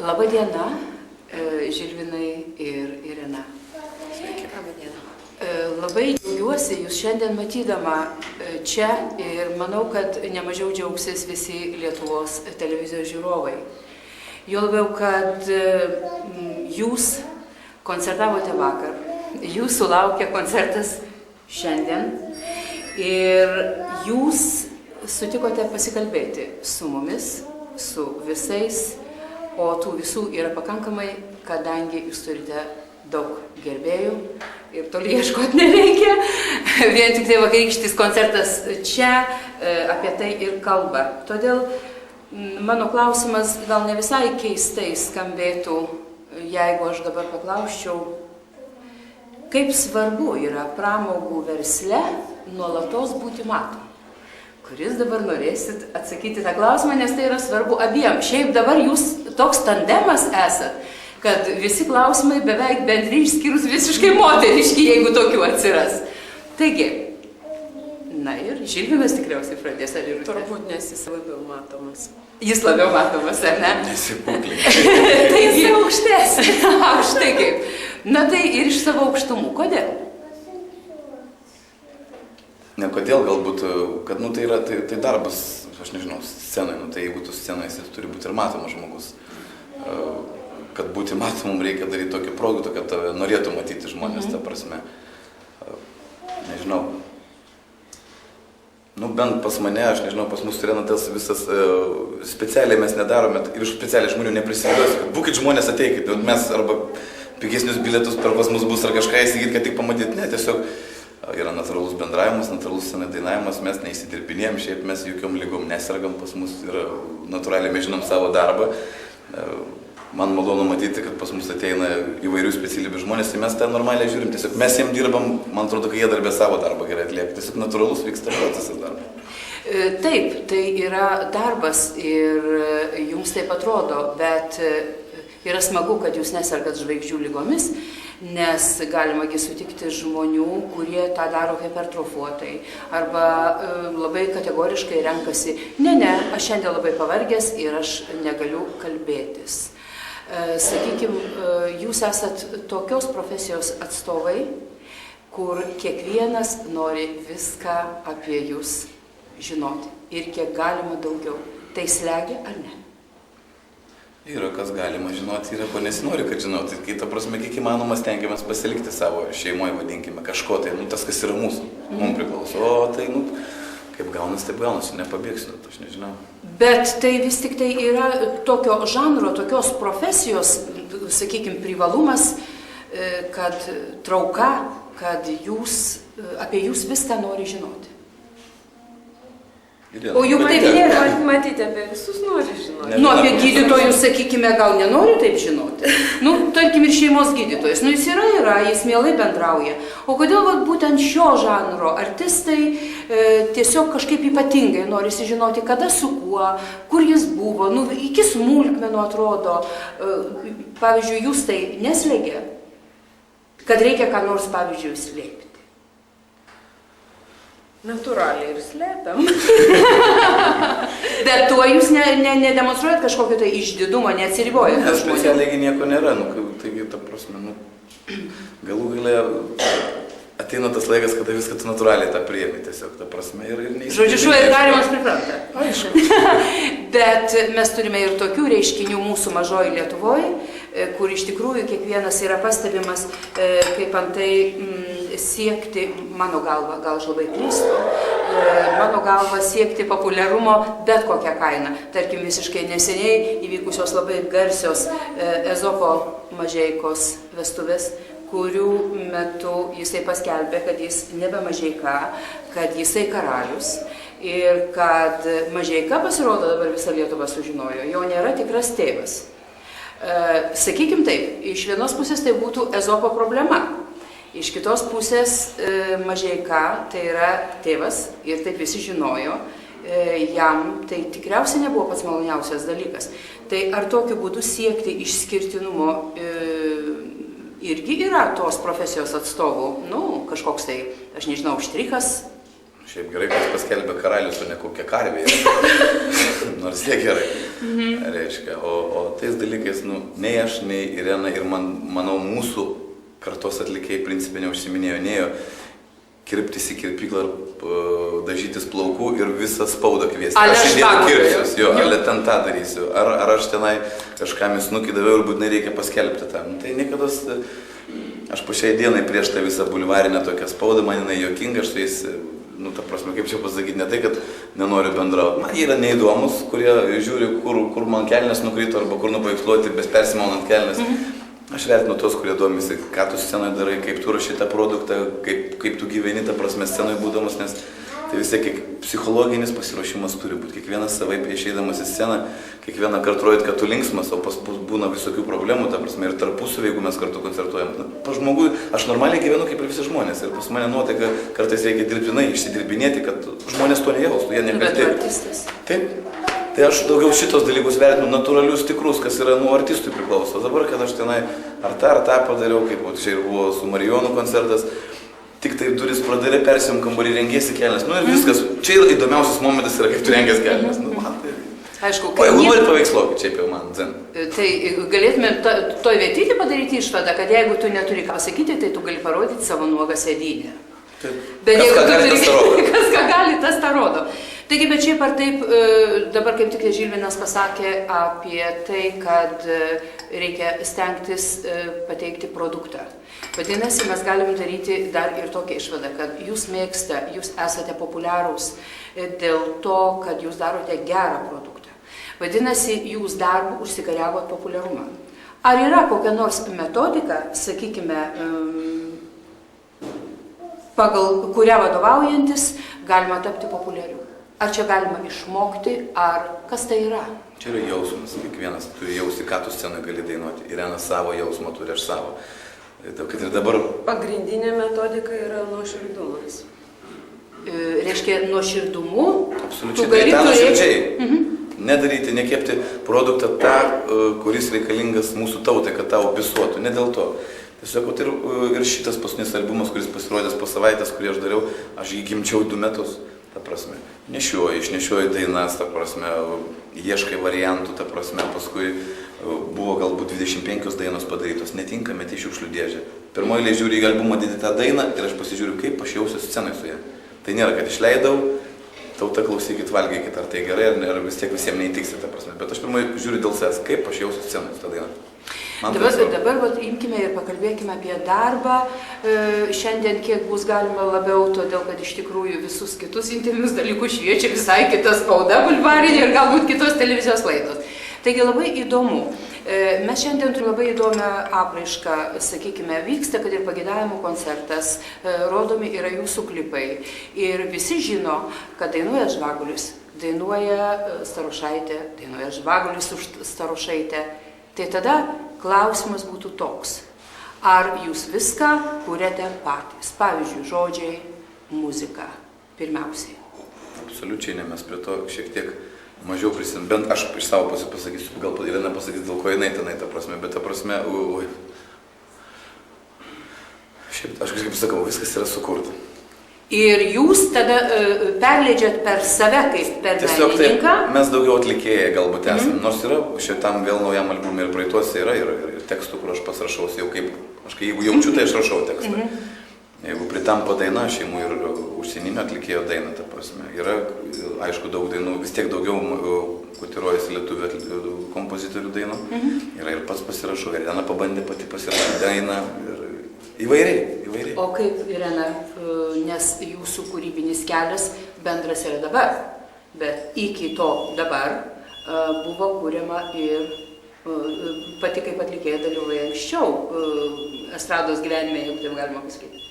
Labą dieną, Žilvinai ir Irena. Sveiki. Labą dieną. Labai džiaugiuosi jūs šiandien matydama čia ir manau, kad nemažiau džiaugsis visi Lietuvos televizijos žiūrovai. Jo labiau, kad jūs koncertavote vakar, jūsų laukia koncertas šiandien ir jūs sutikote pasikalbėti su mumis, su visais, o tų visų yra pakankamai, kadangi jūs turite daug gerbėjų ir toli ieškoti nereikia. Vien tik tai vakarykštis koncertas čia apie tai ir kalba. Todėl mano klausimas gal ne visai keistai skambėtų, jeigu aš dabar paklausčiau, kaip svarbu yra pramogų versle nuolatos būti matomu. Kuris dabar norėsit atsakyti tą klausimą, nes tai yra svarbu abiem. Šiaip dabar jūs toks tandemas esat, kad visi klausimai beveik bendri, išskyrus visiškai moteriški, jeigu tokių atsiras. Taigi, na ir Žilvinas tikriausiai pradės, ar ir Turbūt, nes jis labiau matomas. Jis labiau matomas, ar ne? Nesipūkliai. Tai jis aukštesnis. Štai kaip. Na tai ir iš savo aukštumų. Kodėl? Ne kodėl, galbūt, kad tai yra tai darbas, aš nežinau, scenai, tai jeigu tu scenai, jis turi būti ir matomas žmogus. Kad būti matomum reikia daryti tokį produktą, kad tave norėtų matyti žmonės, ta prasme. Nežinau. Bent pas mane, aš nežinau, pas mus turėna tas visas, specialiai mes nedarome ir iš specialiai žmonių neprisidėsiu, kad būkit žmonės ateikit, mes arba pigesnius bilietus per pas mus bus ar kažką įsigyti, kad tik pamatyti, ne, tiesiog yra natūralus bendravimas, natūralus scenai dainavimas, mes neįsidirbinėjom, šiaip mes jokiom lygom nesergam, pas mus yra natūraliai, mes žinom savo darbą. Man malonu matyti, kad pas mus ateina įvairių specialybių žmonės, tai mes tą normaliai žiūrim, tiesiog mes jiem dirbam, man atrodo, kad jie darbė savo darbą gerai atlieka, tiesiog natūralus vyksta procesas darbas. Taip, tai yra darbas ir jums taip atrodo, bet yra smagu, kad jūs nesergat žvaigždžių lygomis, nes galimagi sutikti žmonių, kurie tą daro hipertrofuotai arba labai kategoriškai renkasi, ne, aš šiandien labai pavargęs ir aš negaliu kalbėtis. Sakykime, jūs esat tokios profesijos atstovai, kur kiekvienas nori viską apie jūs žinoti ir kiek galima daugiau. Tai slegia ar ne? Yra kas galima žinoti, yra ko nesinori, kad žinoti. Kai ta prasme, kiek įmanoma stengiamės pasilikti savo šeimoje, vadinkime, kažko tai, tas, kas yra mūsų, mums priklauso. O tai, kaip gaunas, taip gaunas, nepabėgsiu, aš nežinau. Bet tai vis tik tai yra tokio žanro, tokios profesijos, sakykime, privalumas, kad trauka, kad apie jūs viską nori žinoti. O juk taip nėra. Matyti, apie visus nori žinoti. Apie gydytojus, sakykime, gal nenori taip žinoti. Tarkim, ir šeimos gydytojas. Jis yra, jis mielai bendrauja. O kodėl būtent šio žanro artistai tiesiog kažkaip ypatingai norisi žinoti, kada su kuo, kur jis buvo, iki smulkmenų atrodo. Pavyzdžiui, jūs tai neslegia, kad reikia ką nors, pavyzdžiui, slėpti. Natūraliai ir slėpiam. Bet tuo jūs nedemonstruojat kažkokio tai išdidumo, neatsiribojat. Specialiai nieko nėra, taigi, ta prasme, galų gale ateina tas laikas, kada viską tu natūraliai tą priėmė, tiesiog, ta prasme, ir neįsivaizduoja. Žodžiu, šuo ir galimas pripranta. Aišku. Bet mes turime ir tokių reiškinių mūsų mažoji Lietuvoje, kur iš tikrųjų kiekvienas yra pastebimas, kaip antai siekti, mano galva, gal aš labai klystu, mano galva siekti populiarumo bet kokią kainą. Tarkim, visiškai neseniai įvykusios labai garsios Ezopo Mažeikos vestuvės, kurių metu jisai paskelbė, kad jis nebe Mažeika, kad jisai karalius ir kad Mažeika, pasirodo, dabar visą Lietuvą sužinojo, jo nėra tikras tėvas. Sakykim taip, iš vienos pusės tai būtų Ezopo problema. Iš kitos pusės Mažeika tai yra tėvas ir taip visi žinojo, jam tai tikriausiai nebuvo pats maloniausias dalykas. Tai ar tokiu būdu siekti išskirtinumo irgi yra tos profesijos atstovų, kažkoks tai, aš nežinau, štrichas Šiaip gerai, kad paskelbė karalius, o ne kokia karvė. Nors tiek gerai. Reiškia. O tais dalykais, nei aš, nei Irena ir manau, mūsų kartos atlikėjai principė neužsiminėjo, nėjo kirptis į kirpyklą ir dažytis plaukų ir visą spaudą kviesti. Aš įdėtų kirpsius, ale ten tą darysiu. Ar aš tenai kažkam į snukį daviau ir būtinai reikia paskelbti tam. Tai niekada, aš po šiai dienai prieš tą visą bulvarinę tokią spaudą, man jinai juokinga, aš su jais, ta prasme, kaip čia pasakyti, ne tai, kad nenoriu bendrauti. Man jie yra neįdomus, kurie žiūri, kur man kelnes nukrito arba kur nupaveiksluoti, bez persimaunant kelnes. Aš vertinu tos, kurie domisi, ką tu scenoje darai, kaip tu rašai tą produktą, kaip tu gyveni tą prasme scenoje būdamas, nes tai vis tiek psichologinis pasiruošimas turi būti. Kiekvienas savaip išeidamas į sceną, kiekvieną kartą rodyti, kad tu linksmas, o pas būna visokių problemų, ta prasme, ir tarpusavį, jeigu mes kartu koncertuojam. Pa žmogui, aš normaliai gyvenu kaip ir visi žmonės, ir pas mane nuotaika kartais reikia dirbtinai išsidirbinėti, kad žmonės to nejaustų, jie nekalti. Taip. Tai aš daugiau šitos dalykus vertinu natūralius tikrus, kas yra artistui priklauso. Dabar, kad aš tenai ar tą padariau, kaip čia ir buvo su Marijonu koncertas, tik tai duris pradarė, persim kambarį, rengėsi kelnes. Ir viskas. Čia įdomiausias momentas yra, kaip tu rengės kelnes. Aišku, o jeigu nori paveiksluokit, čia jau man dzin. Tai galėtume toj vietyti padaryti išvadą, kad jeigu tu neturi ką pasakyti, tai tu gali parodyti savo nuogą sėdynę. Bet jeigu kas ką gali, tas tą rodo. Taigi, bet šiaip ar taip, dabar kaip tik Žilvinas pasakė apie tai, kad reikia stengtis pateikti produktą. Vadinasi, mes galim daryti dar ir tokią išvadą, kad jūs mėgsta, jūs esate populiarūs dėl to, kad jūs darote gerą produktą. Vadinasi, jūs darbu užsikariavot populiarumą. Ar yra kokia nors metodika, sakykime, pagal kurią vadovaujantis galima tapti populiariu? Ar čia galima išmokti, ar kas tai yra? Čia yra jausmas, kiekvienas turi jausti, ką tu scenoje gali dainuoti. Irena savo jausmą turi, aš savo. Kad ir dabar... Pagrindinė metodika yra nuoširdumas. Reiškia, nuoširdumu? Absoliučiai, tai tą nuoširdžiai. Nedaryti, nekepti produktą tą, kuris reikalingas mūsų tautai, kad tau opisuotų. Ne dėl to. Tiesiog ir šitas paskutinis albumas, kuris pasirodęs po savaitės, kurį aš dariau, aš jį gimčiau 2 metus. Ta prasme, išnešioji dainas, ta prasme, ieškai variantų, ta prasme, paskui buvo galbūt 25 dainos padarytos, netinka, meti šiukšlių dėžę. Pirmoji eilė žiūri į albumą, dėdi tą dainą ir aš pasižiūriu, kaip aš jausiu scenoje su ja. Tai nėra, kad išleidau, tauta klausykit, valgykit, ar tai gerai, ar vis tiek visiems neįtiksi, ta prasme. Bet aš pirmoji žiūriu dėl savęs, kaip aš jausiu scenoje su tą dainą. Dabar imkime ir pakalbėkime apie darbą. Šiandien kiek bus galima labiau, todėl kad iš tikrųjų visus kitus intymius dalykus šviečia visai kita spauda bulvarinė ir galbūt kitos televizijos laidos. Taigi labai įdomu. Mes šiandien turime labai įdomią apraišką, sakykime, vyksta, kad ir pageidavimų koncertas, rodomi yra jūsų klipai. Ir visi žino, kad dainuoja Žvagulius, dainuoja Starošaitė, dainuoja Žvagulius už Starošaitę. Tai tada klausimas būtų toks, ar jūs viską kuriate patys, pavyzdžiui, žodžiai, muzika, pirmiausiai. Absoliučiai ne, mes prie to šiek tiek mažiau prisim, bent aš iš savo pasakysiu, gal Irena pasakys, dėl ko jinai tenai, ta prasme, bet ta prasme, šiaip aš kažkaip sakau, viskas yra sukurta. Ir jūs tada perleidžiat per save kaip per tiesiog menininką? Taip, mes daugiau atlikėjai galbūt esame, nors yra šitam vėl naujam albumui ir praeituose yra ir tekstų, kur aš pats rašausi, jau kaip, aš jeigu jaučiu, tai aš rašau tekstą. Jeigu pritampa daina, aš imu ir užsieninio atlikėjo dainą, ta prasme. Yra, aišku, daug dainų, vis tiek daugiau kotiruojasi lietuvių kompozitorių dainų. Yra ir pats pasirašau, ir Irena pabandė pati pasirašyti dainą. Įvairiai. O kaip, Irena, nes jūsų kūrybinis kelias bendras yra dabar, bet iki to dabar buvo kuriama ir pati kaip atlikėja dalyvauja anksčiau estrados gyvenime, jeigu taip galima pasakyti.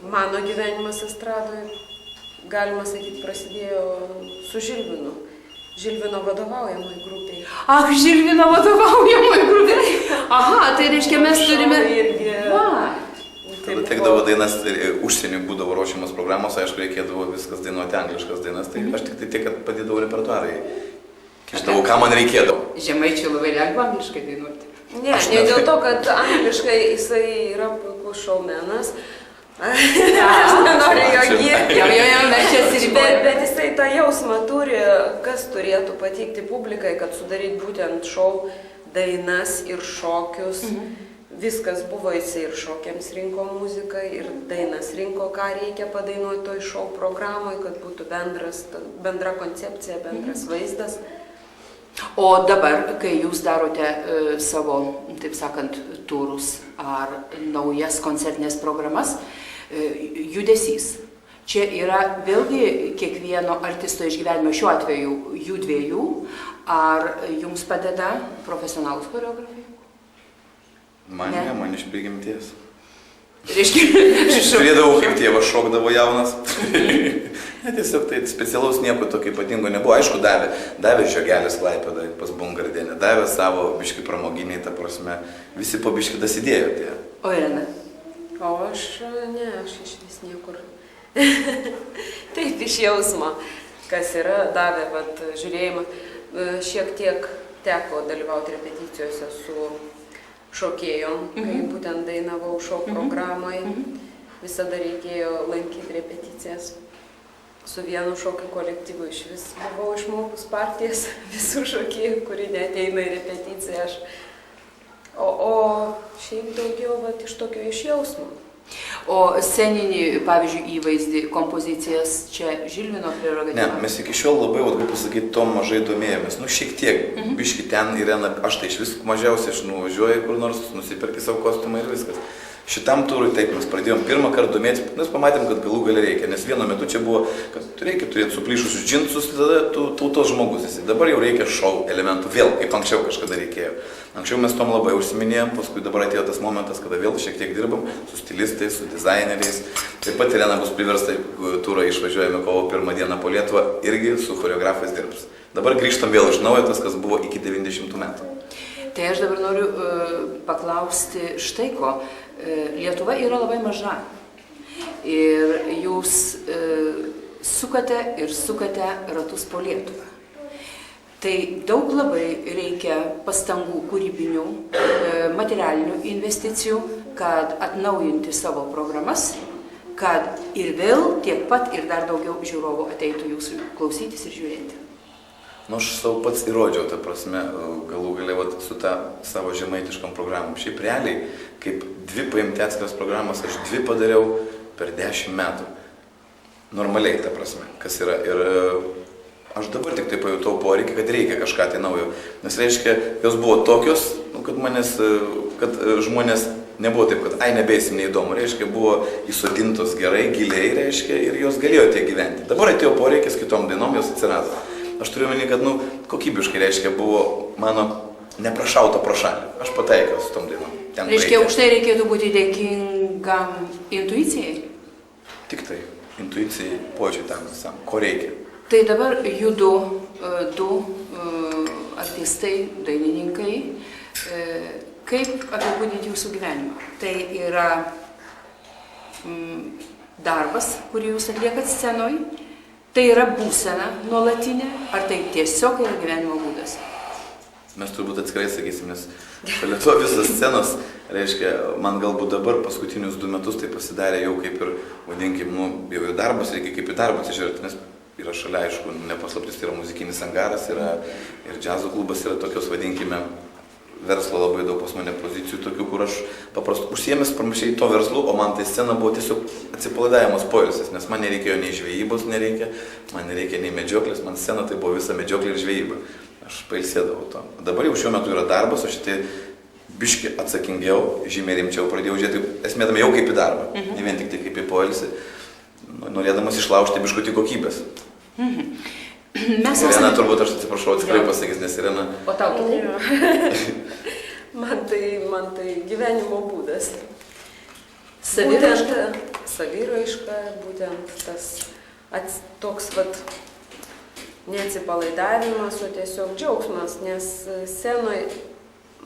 Mano gyvenimas estradoje, galima sakyti, prasidėjo su Žilvinu. Žilvino vadovaujamai grupiai. Ach, Žilvino vadovaujamai grupiai. Aha, tai reiškia, mes turime... Tada tekdavo dainas, užsienį būdavo ruošiamas programos, aišku, reikėdavo viskas dainuoti angliškas dainas, tai aš tik tai tiek, kad padėdavau repertuarai. Kišdavau, ką man reikėdavo. Žemaičiai labai lengva angliškai dainuoti. Ne dėl to, kad angliškai jisai yra puikus šoumenas, Aš nenoriu jo girti. Jo, mes čia atsiribojame. Bet jisai tą jausmą turi, kas turėtų patikti publikai, kad sudaryti būtent šou dainas ir šokius. Viskas buvo, jisai ir šokiams rinko muziką, ir dainas rinko, ką reikia padainuoti toj šou programai, kad būtų bendra koncepcija, bendras vaizdas. O dabar, kai jūs darote savo, taip sakant, turus ar naujas koncertinės programas, judesys. Čia yra vėlgi kiekvieno artisto išgyvenimo, šiuo atveju jų dviejų, ar jums padeda profesionalūs choreografai? Man iš prigimties. Reiškia, žiūrėdavau, kaip tėvas šokdavo jaunas. Tiesiog tai specialaus nieko tokio ypatingo nebuvo. Aišku, davė žiogelis Klaipėdai pas Bungardienę, davė savo biškį pramoginiai, ta prasme, visi po biškį dasidėjo tie. O Irena? O aš iš vis niekur. Taip, iš jausmo, kas yra, davė žiūrėjimą. Šiek tiek teko dalyvauti repeticijose su šokėjom, kai būtent dainavau šou programoje. Visada reikėjo lankyti repeticijas. Su vienu šokių kolektyvu iš vis buvau išmokus partijas visų šokėjų, kurie neateina į repeticiją. O šiaip daugiau iš tokio iš jausmo. O sceninį, pavyzdžiui, įvaizdį, kompozicijas čia Žilvino prerogatyva? Ne, mes iki šiol labai, kaip pasakyti, to mažai domėjomės. Šiek tiek, biški ten Irena, aš tai iš vis mažiausiai, aš nuvažiuoju kur nors, nusiperki savo kostiumą ir viskas. Šitam turui taip mes pradėjom pirmą kartą domėtis, nes pamatėm, kad galų gale reikia, nes vienu metu čia buvo, kad reikia turėti suplyšusius džinsus, tada tautos žmogus esi. Dabar jau reikia šou elementų, vėl, kaip anksčiau kažkada reikėjo. Anksčiau mes tom labai užsiminėjom, paskui dabar atėjo tas momentas, kada vėl šiek tiek dirbam su stilistais, su dizaineriais. Taip pat Irena bus priversta, turą išvažiuojame kovo 1 dieną po Lietuvą, irgi su choreografais dirbs. Dabar grįžtam vėl iš naujo tas, kas buvo iki 90 metų. Tai aš dabar noriu paklausti štai ko. Lietuva yra labai maža ir jūs sukate ratus po Lietuvą. Tai daug labai reikia pastangų kūrybinių, materialinių investicijų, kad atnaujinti savo programas, kad ir vėl tiek pat ir dar daugiau žiūrovų ateitų jūsų klausytis ir žiūrėti. Aš savo pats įrodžiau, ta prasme, galų gale su tą savo žemaitiškom programom. Šiaip realiai, kaip 2 paimti atskiras programas, aš 2 padariau per 10 metų. Normaliai, ta prasme, kas yra. Ir aš dabar tik tai pajutau poreikį, kad reikia kažką tai naujo. Nes reiškia, jos buvo tokios, kad žmonės nebuvo taip, kad nebeisim neįdomu. Reiškia, buvo įsodintos gerai, giliai, reiškia, ir jos galėjo tiek gyventi. Dabar atėjo poreikis kitom dainom, jos atsirado. Aš turiu manį, kad kokybiškai, reiškia, buvo mano neprašauta pro šalį. Aš pataikiau su tom dainom. Reiškia, už tai reikėtų būti dėkingam intuicijai? Tik tai, intuicijai, požiūrį tam visam, ko reikia. Tai dabar judu du artistai, dainininkai, kaip apibūdinti jūsų gyvenimą? Tai yra darbas, kurį jūs atliekat scenoj, tai yra būsena nuolatinė, ar tai tiesiog yra gyvenimo būdas? Mes turbūt atskirai sakysim, nes šalia to visas scenos, reiškia, man galbūt dabar paskutinius 2 metus tai pasidarė jau kaip ir, vadinkim, jau ir darbas, reikia kaip į darbą atsižiūrėti, nes yra šalia, aišku, nepaslaptis, tai yra muzikinis angaras, yra ir džiazo klubas, yra tokios, vadinkime, verslo labai daug pas mane pozicijų, tokių, kur aš paprastai užsiėmęs panašiai to verslu, o man tai scena buvo tiesiog atsipalaidavimas poilsis, nes man nereikėjo nei žvejybos, man nereikia nei medžioklės, man scena tai buvo visa medžioklė ir žvejyba. Aš pailsėdavau to. Dabar jau šiuo metu yra darbas, o šitai biški atsakingiau, žymiai rimčiau pradėjau žiūrėti, esmėdami jau kaip į darbą, ne vien tik tai kaip į poilsį, norėdamas išlaužti biškutį kokybės. Irena, turbūt aš atsiprašau, tikrai pasakys, nes Irena... O tau kitaip? Man tai gyvenimo būdas. Saviraiška? Saviraiška, būtent tas toks neatsipalaidavimas, o tiesiog džiaugsmas, nes scenoje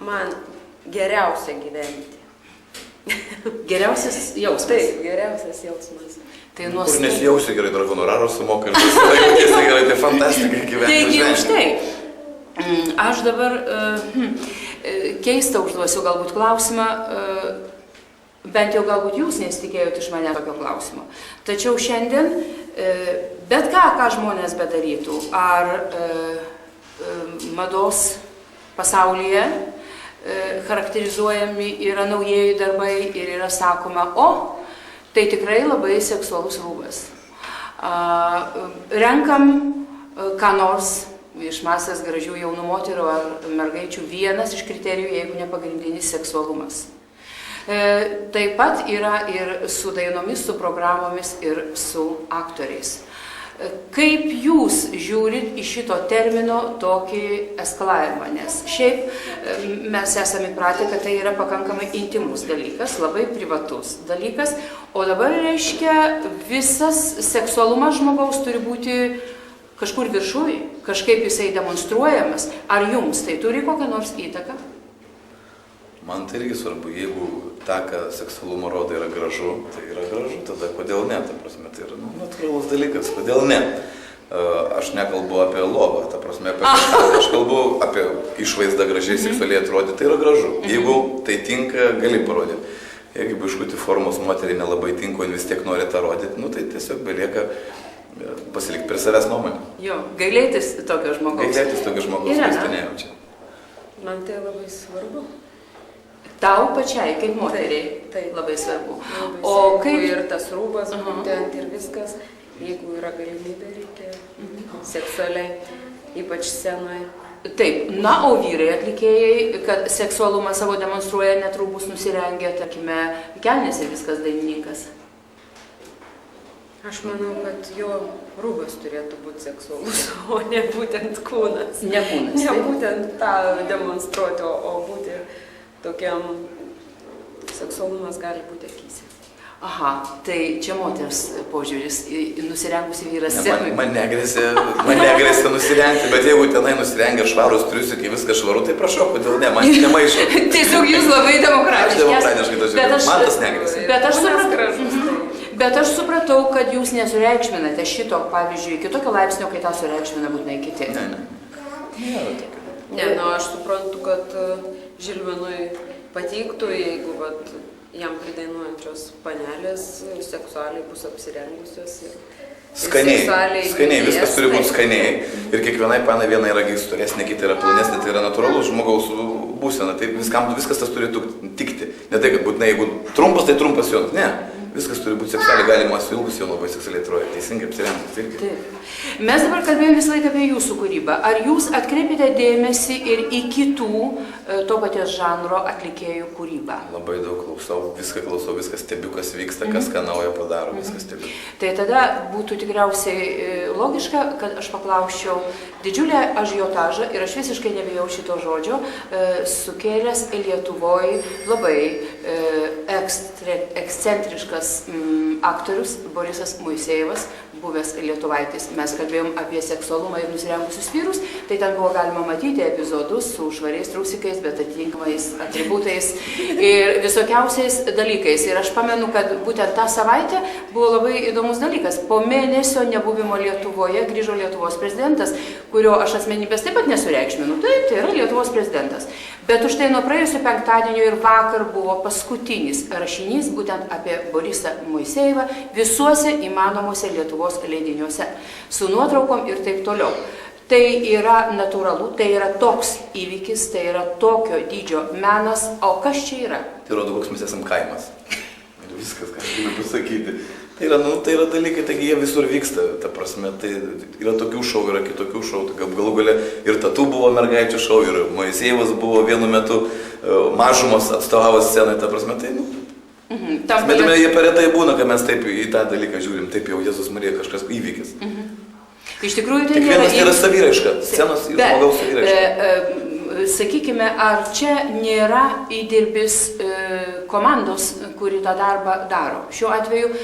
man geriausia gyventi. Geriausias jausmas? Taip, geriausias jausmas. Tai kur nesijausi gerai, dar honorarų sumoka ir visą gerai, tai fantastika gyventi. Taigi už tai. Aš dabar keistą užduosiu galbūt klausimą. Bent jau galbūt jūs nesitikėjote iš mane tokio klausimo. Tačiau šiandien bet ką žmonės bedarytų, ar mados pasaulyje charakterizuojami yra naujieji darbai ir yra sakoma, tai tikrai labai seksualus rūbas. Renkam ką nors iš masės gražių jaunų moterų ar mergaičių, vienas iš kriterijų, jeigu ne pagrindinis, seksualumas. Taip pat yra ir su dainomis, su programomis ir su aktoriais. Kaip jūs žiūrit į šito termino tokį eskalavimą? Nes šiaip mes esame įpratę, kad tai yra pakankamai intimus dalykas, labai privatus dalykas, o dabar reiškia visas seksualumas žmogaus turi būti kažkur viršui, kažkaip jisai demonstruojamas. Ar jums tai turi kokią nors įtaką? Man tai irgi svarbu, jeigu tą, ką seksualumo rodo, yra gražu, tai yra gražu, tada kodėl ne, ta prasme, tai yra natūralus dalykas, kodėl ne. Aš nekalbu apie lovą, ta prasme, apie kažką, aš kalbu apie išvaizdą gražiai seksualiai atrodyti, tai yra gražu. Jeigu tai tinka, gali parodyti. Jeigu biškutį formos moteriai nelabai tinko, vis tiek nori tą rodyti, tai tiesiog belieka pasilikti prie savęs nuomonę. Jo, gailėtis tokio žmogaus. Gailėtis tokio žmogaus, kuris to nejaučia. Man tai labai svarbu. Tau pačiai, kaip moteriai, tai labai svarbu. O kaip ir tas rūbas, būtent ir viskas, jeigu yra galimybė, reikia seksualiai, ypač scenoje. Taip, o vyrai atlikėjai, kad seksualumą savo demonstruoja net rūbus nusirengę, tarkime, kelnėse viskas dainininkas. Aš manau, kad jo rūbas turėtų būti seksualus, o ne būtent kūnas. Ne kūnas. Ne būtent tą demonstruoti, o būti tokiam seksualumas gali būti akyse. Aha, tai čia moters požiūris, nusirengusi vyras. Man negrėsia nusirengti, bet jeigu tenai nusirengia švarus triusikai, kai viskas švaru, tai prašau, kodėl ne, man nemaišo. Tiesiog jūs labai demokratiškai. Aš demokratiškai to žiūrėjau, man tas negrėsia. Bet aš supratau, kad jūs nesureikšminate šito, pavyzdžiui, kitokio laipsnio, kai tą sureikšmina būtinai kiti. Ne, aš suprantu, kad Žilvinui patiktų, jeigu jam pridainuojančios panelės seksualiai bus apsirengusios. Skaniai, viskas turi būti skaniai. Ir kiekvienai panai viena yra storesnė, kita yra plonesnė, tai yra natūralus žmogaus būsena. Tai viskas tas turi tikti. Ne tai, kad būtinai, jeigu trumpas, tai trumpas jonas. Ne. Viskas turi būti seksualiai, galima suilgus jau labai seksualiai atrodė, teisingai apsirengus irgi. Taip. Mes dabar kalbėjome visą laiką apie jūsų kūrybą. Ar jūs atkreipite dėmesį ir į kitų to paties žanro atlikėjų kūrybą? Labai daug klausau, viską stebiu, kas vyksta, kas ką naujo padaro, viską stebiu. Tai tada būtų tikriausiai logiška, kad aš paklausčiau didžiulę ažiotažą, ir aš visiškai nebijau šito žodžio, sukėlęs Lietuvoje labai ekscentriškas aktorius Borisas Moisejevas, buvęs lietuvaitis. Mes kalbėjom apie seksualumą ir nusirengusius vyrus, tai ten buvo galima matyti epizodus su švariais trausikais, bet atitinkamais atributais ir visokiausiais dalykais. Ir aš pamenu, kad būtent tą savaitę buvo labai įdomus dalykas. Po mėnesio nebuvimo Lietuvoje grįžo Lietuvos prezidentas, kurio aš asmenybės taip pat nesureikšminu. Taip, tai yra Lietuvos prezidentas. Bet už tai nuo praėjusio penktadienio ir vakar buvo paskutinis rašinys būtent apie Borisą Moisejevą visuose įmanomuose Lietuvos leidiniuose, su nuotraukom ir taip toliau. Tai yra natūralu, tai yra toks įvykis, tai yra tokio dydžio menas, o kas čia yra? Tai rodo, koks mes esam kaimas. Ir viskas, ką galiu pasakyti. Tai yra dalykai, taigi jie visur vyksta, ta prasme, tai yra tokių šou, yra kitokių šou, tai galų gale ir Tatu buvo mergaičių šou, ir Moisejevas buvo vienu metu mažumos atstovavo scenai, ta prasme, tai Smetime, jie per retai būna, kad mes taip į tą dalyką žiūrim, taip jau Jėzus Marija kažkas įvykis. Iš tikrųjų, tai kiekvienas yra saviraiška, scenos ir žmogaus saviraiška. Sakykime, ar čia nėra įdirbis komandos, kuri tą darbą daro? Šiuo atveju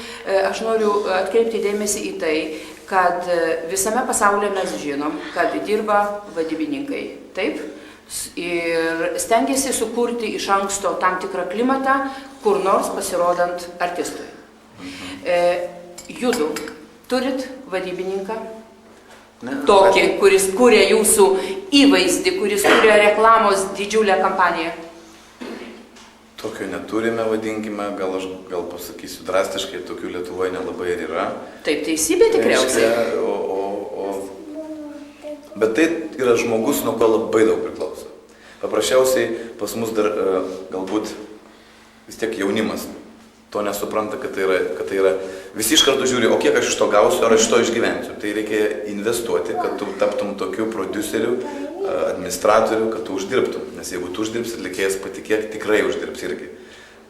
aš noriu atkreipti dėmesį į tai, kad visame pasaulyje mes žinom, kad dirba vadybininkai. Taip? Ir stengiasi sukurti iš anksto tam tikrą klimatą, kur nors pasirodant artistui. Judu, turit vadybininką? Tokį, kuris kūrė jūsų įvaizdį, kuris kūrė reklamos didžiulę kampaniją? Tokio neturime, vadinkime, gal pasakysiu drastiškai, tokių Lietuvoje nelabai ir yra. Taip, teisybė tikriausiai. Bet tai yra žmogus, nuo ko labai daug priklauso. Paprasčiausiai pas mus dar galbūt vis tiek jaunimas to nesupranta, kad tai yra, visi iš karto žiūri, o kiek aš iš to gausiu, ar aš iš to išgyvensiu. Tai reikia investuoti, kad tu taptum tokiu produceriu, administratoriu, kad tu uždirbtum. Nes jeigu tu uždirbsi, atlikėjas patikėk, tikrai uždirbs irgi.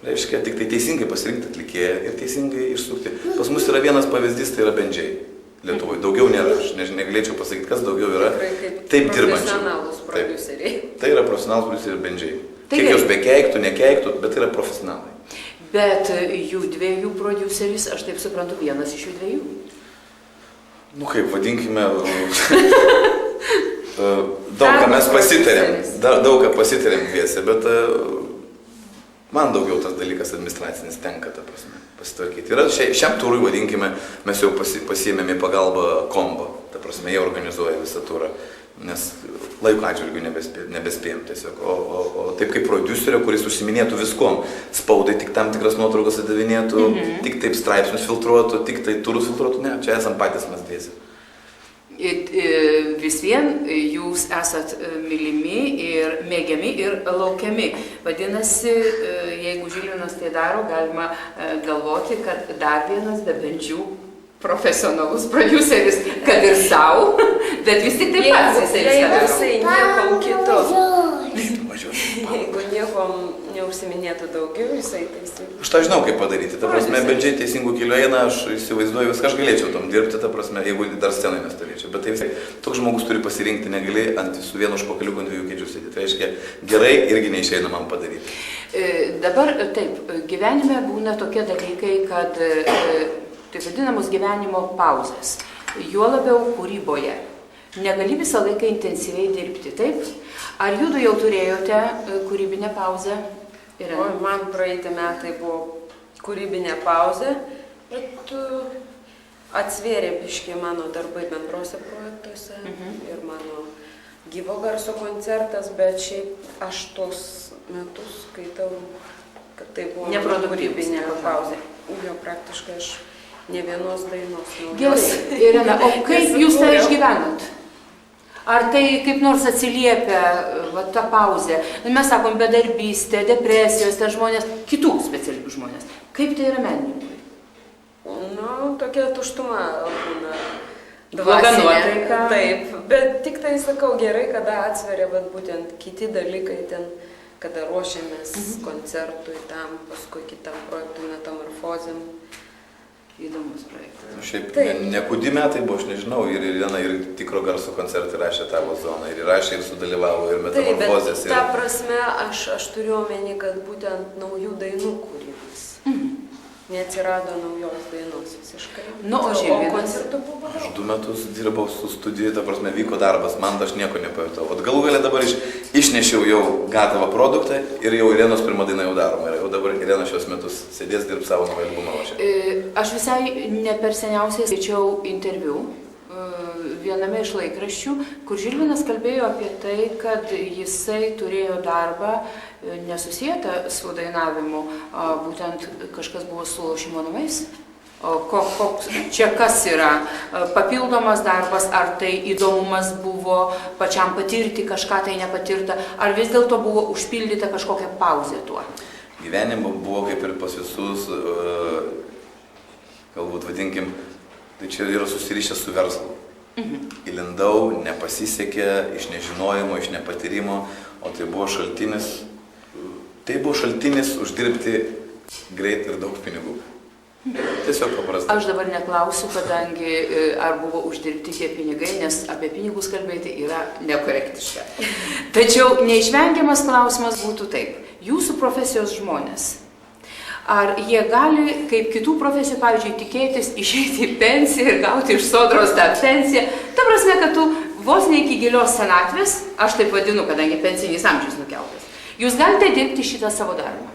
Reiškia, tik tai teisingai pasirinkti atlikėją ir teisingai išsukti. Pas mus yra vienas pavyzdys, tai yra bendžiai. Lietuvoje daugiau nėra, aš negalėčiau pasakyti, kas daugiau yra. Taip dirbančių. Profesionalūs produceriai. Tai yra profesionalūs produceriai ir bendžiai. Kiek jos bekeiktų, nekeiktų, bet tai yra profesionalai. Bet jų dviejų produceris, aš taip suprantu, vienas iš jų dviejų. Nu kaip, vadinkime, daug ką mes pasitarėm, daug ką pasitarėm dviese, bet man daugiau tas dalykas administracinis tenka, ta prasme, pasitvarkyti. Ir šiam turui, vadinkime, mes jau pasiėmėm į pagalbą kombo, ta prasme, jie organizuoja visą turą. Nes laiko atžvilgių nebespėjom tiesiog. O taip kaip prodiuserio, kuris užsiminėtų viskom, spaudai tik tam tikras nuotraukas atidavinėtų, tik taip straipsnius filtruotų, tik tai turus filtruotų, ne, čia esam patys mes dviesi. Vis vien jūs esat mylimi ir mėgiami ir laukiami. Vadinasi, jeigu Žilvinas tai daro, galima galvoti, kad dar vienas be bendžių profesionalus produceris, kad ir savo, bet vis tik taip pat jisai niekom kitu. Jeigu niekom neužsiminėtų daugiau, jisai teisingai. Aš tą žinau, kaip padaryti. Ta prasme, bendžiai teisingų kelių eina, aš įsivaizduoju viską, aš galėčiau tam dirbti, ta prasme, jeigu dar scenai nestovėčiau. Bet tai visai, toks žmogus turi pasirinkti, negali su vienu užpakaliuku ant dviejų kėdžių sėdėti. Tai reiškia, gerai irgi neišeina man padaryti. Dabar taip, gyvenime būna tokie dalykai, kad tai vadinamos gyvenimo pauzės. Juo labiau kūryboje. Negali visą laiką intensyviai dirbti, taip? Ar judu jau turėjote kūrybinę pauzę? Man praeiti metai buvo kūrybinė pauzė, bet atsvėrė biškį mano darbai bendrose projektuose ir mano gyvo garso koncertas, bet šiaip aš tos metus skaitau, kad tai buvo kūrybinė pauzė. Jo, praktiškai aš ne vienos dainos. Gerai, Irena, o kaip jūs tą išgyvenat? Ar tai kaip nors atsiliepia ta pauzė? Mes sakom bedarbystė, depresijos, tai žmonės, kitų specialių žmonės. Kaip tai yra menininkui? Nu, tokia tuštuma būna. Bloga nuotaika. Taip, bet tik tai sakau gerai, kada atsveria, bet būtent kiti dalykai ten, kada ruošiamės koncertui tam, paskui kitam projektui, metamorfozėm. Įdomus projektas. Šiaip nekūdi metai buvo, aš nežinau, ir Irena ir tikro garso koncertą rašė Tavo zoną, ir rašė, ir sudalyvavo, ir metamorfozės. Taip, bet ta prasme, aš turiu omeny, kad būtent naujų dainų kūrimas. Neatsirado naujos dainos visiškai. Nu, o Žilvinas? Koncertų buvo. Aš 2 metus dirbau su studijai, ta prasme, vyko darbas, man aš nieko nepajutau. O galų galę dabar išnešiau jau gatavą produktą ir jau Irenos pirma daina jau daroma. Ir jau dabar Irena šios metus sėdės dirbti savo naują albumą ruošia. Aš visai ne per seniausiai skaičiau interviu viename iš laikraščių, kur Žilvinas kalbėjo apie tai, kad jisai turėjo darbą nesusietą su dainavimu, būtent kažkas buvo su lošimo namais. Čia kas yra papildomas darbas, ar tai įdomumas buvo pačiam patirti kažką tai nepatirta, ar vis dėlto buvo užpildyta kažkokia pauzė tuo? Gyvenimo buvo kaip ir pas visus, galbūt vadinkim, tai čia yra susirišę su verslu. Įlindau, nepasisekė, iš nežinojimo, iš nepatyrimo, o tai buvo šaltinis uždirbti greit ir daug pinigų. Tiesiog paprastai. Aš dabar neklausiu, kadangi ar buvo uždirbti tie pinigai, nes apie pinigus kalbėti yra nekorektiška. Tačiau neišvengiamas klausimas būtų taip. Jūsų profesijos žmonės, ar jie gali, kaip kitų profesijų, pavyzdžiui, tikėtis išeiti į pensiją ir gauti iš sodros tą pensiją? Ta prasme, kad tu vos ne iki gilios senatvės, aš taip vadinu, kadangi pensinis amžius nukeltas, jūs galite dirbti šitą savo darbą?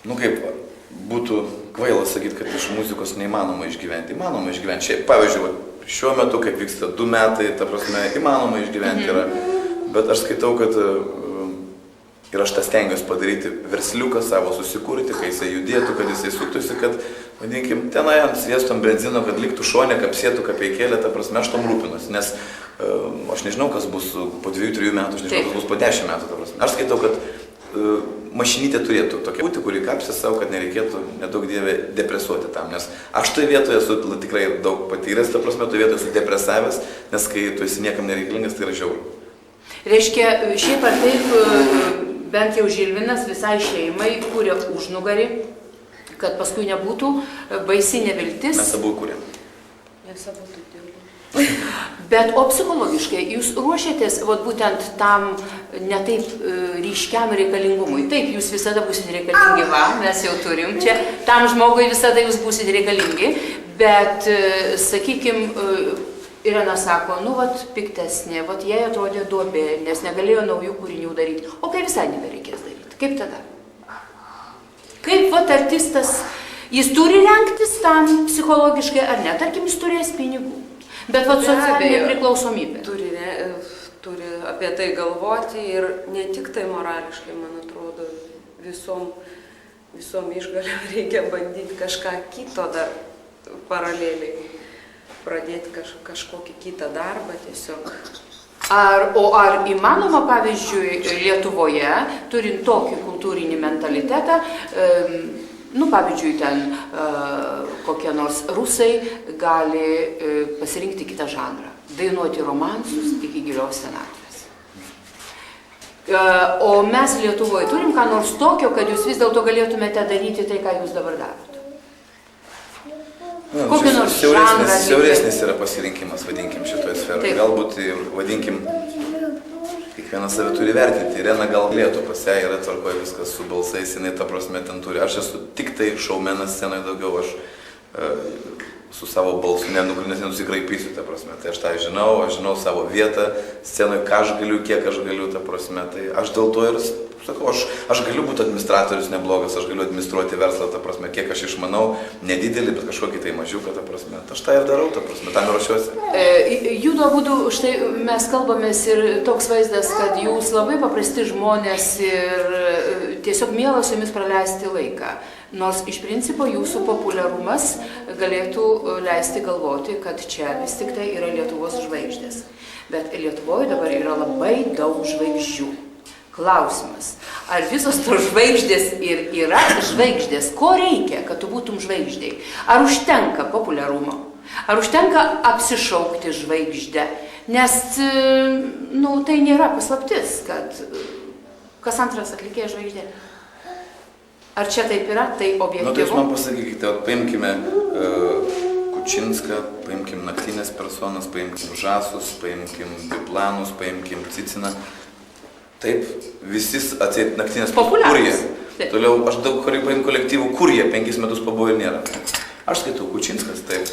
Nu kaip, būtų kvaila sakyti, kad iš muzikos neįmanoma išgyventi. Įmanoma išgyventi. Šiaip, pavyzdžiui, šiuo metu, kaip vyksta 2 metai, ta prasme, įmanoma išgyventi yra. Bet aš skaitau, kad Ir aš tą stengiuosi padaryti versliuką savo susikurti, kai jisai judėtų, kad jisai suktųsi, kad, vadinkim, tenai ant sviesto, ant benzino, kad liktų šonė, kapsėtų, kapeikėlė, ta prasme, aš tom rūpinuosi, nes aš nežinau, kas bus po 2-3 metų, aš nežinau, kas bus po 10 metų, ta prasme. Aš skaitau, kad mašinytė turėtų tokia būti, kuri kapsė savo, kad nereikėtų nedaug dievė depresuoti tam, nes aš toje vietoje esu tikrai daug patyręs, ta prasme, toje vietoje esu depresavęs, nes kai tu esi niekam nereikalingas, tai yra žiauru. Reiškia, šiaip ar taip, bent jau Žilvinas visai šeimai kūrė užnugarį, kad paskui nebūtų baisi neviltis. Mes abu kūrėm. Mes abu taip dirbom. Bet o psichologiškai jūs ruošiatės būtent tam netaip ryškiam reikalingumui. Taip, jūs visada būsite reikalingi, mes jau turim čia, tam žmogui visada jūs būsite reikalingi, bet, sakykim, Irena sako, piktesnė, jai atrodė duobė, nes negalėjo naujų kūrinių daryti. O kai visai nebereikės daryti, kaip tada? Kaip artistas, jis turi rengtis tam psichologiškai ar ne? Tarkim, jis turės pinigų, bet socialinė priklausomybė. Turi apie tai galvoti ir ne tik tai morališkai, man atrodo, visom išgalėm reikia bandyti kažką kito dar paraleliai. Pradėti kažkokį kitą darbą tiesiog. Ar įmanoma, pavyzdžiui, Lietuvoje, turint tokį kultūrinį mentalitetą, pavyzdžiui, ten kokie nors rusai gali pasirinkti kitą žanrą, dainuoti romansus iki gilios senatvės. O mes Lietuvoje turim ką nors tokio, kad jūs vis dėlto galėtumėte daryti tai, ką jūs dabar darote. Siauresnis yra pasirinkimas, vadinkim, šitoje sferoje. Galbūt, vadinkim, kiekvienas save turi vertinti. Irena gal galėtų pas ją yra tvarkoje viskas su balsais, jinai ta prasme ten turi. Aš esu tik tai šaumenas scenoje daugiau, aš su savo balsu nenusikraipysiu, ta prasme. Tai aš tą žinau, aš žinau savo vietą scenoje, ką aš galiu, kiek aš galiu, ta prasme. Tai aš dėl to ir sakau, aš galiu būti administratorius neblogas, aš galiu administruoti verslą, ta prasme, kiek aš išmanau, nedidelį, bet kažkokį tai mažiuką, ta prasme. Aš tą ir darau, ta prasme, tam ir ruošiuosi. Judo būdu, štai mes kalbamės ir toks vaizdas, kad jūs labai paprasti žmonės ir tiesiog mielas su jumis praleisti laiką. Nors iš principo jūsų populiarumas galėtų leisti galvoti, kad čia vis tik tai yra Lietuvos žvaigždės. Bet Lietuvoje dabar yra labai daug žvaigždžių. Klausimas, ar visos tos žvaigždės ir yra žvaigždės? Ko reikia, kad tu būtum žvaigždžiai? Ar užtenka populiarumo? Ar užtenka apsišaukti žvaigždę? Nes, tai nėra paslaptis, kad kas antras atlikėjas žvaigždė. Ar čia taip yra, tai objektyvu? Tai jūs man pasakykite, paimkime Kučinską, paimkim Naktinės personas, paimkim Žasus, paimkim Biplanus, paimkim Ciciną. Taip, visi atseit Naktinės populiarūs. Toliau aš daug paimk kolektyvų, kur jie 5 metus pabuvo ir nėra. Aš skaitau Kučinskas, taip.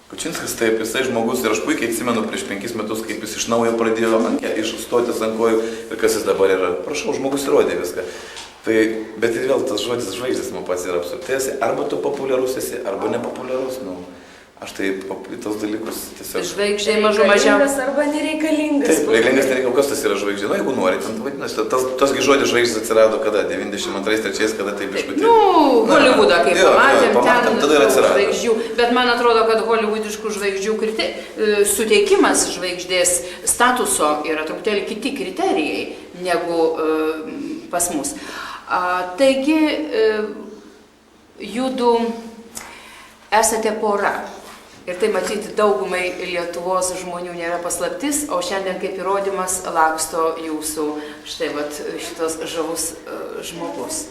Kučinskas, taip, jisai žmogus ir aš puikiai atsimenu prieš 5 metus, kaip jis iš naujo pradėjo išstotis ant kojų ir kas jis dabar yra. Prašau, žmogus įrodė viską. Tai, bet ir vėl tas žodis žvaigždės man pats yra absurdas, arba tu populiarus esi, arba nepopuliarus, aš tai į tos dalykus tiesiog... Žvaigždė mažiausias arba nereikalingas. Taip, reikalingas nereikalingas, kas tas yra žvaigždė, jeigu nori, ten vadinasi, tasgi žodis žvaigždės atsirado kada, 92-3, kada tai biškutė. Holivudą, kaip pamatėm, ten žvaigždžių, bet man atrodo, kad holivudiškų žvaigždžių suteikimas žvaigždės statuso yra truputėlį kiti kriterijai negu pas mus. Taigi, judu esate pora. Ir tai matyti daugumai Lietuvos žmonių nėra paslaptis, o šiandien kaip įrodymas laksto jūsų šitas žavus žmogus.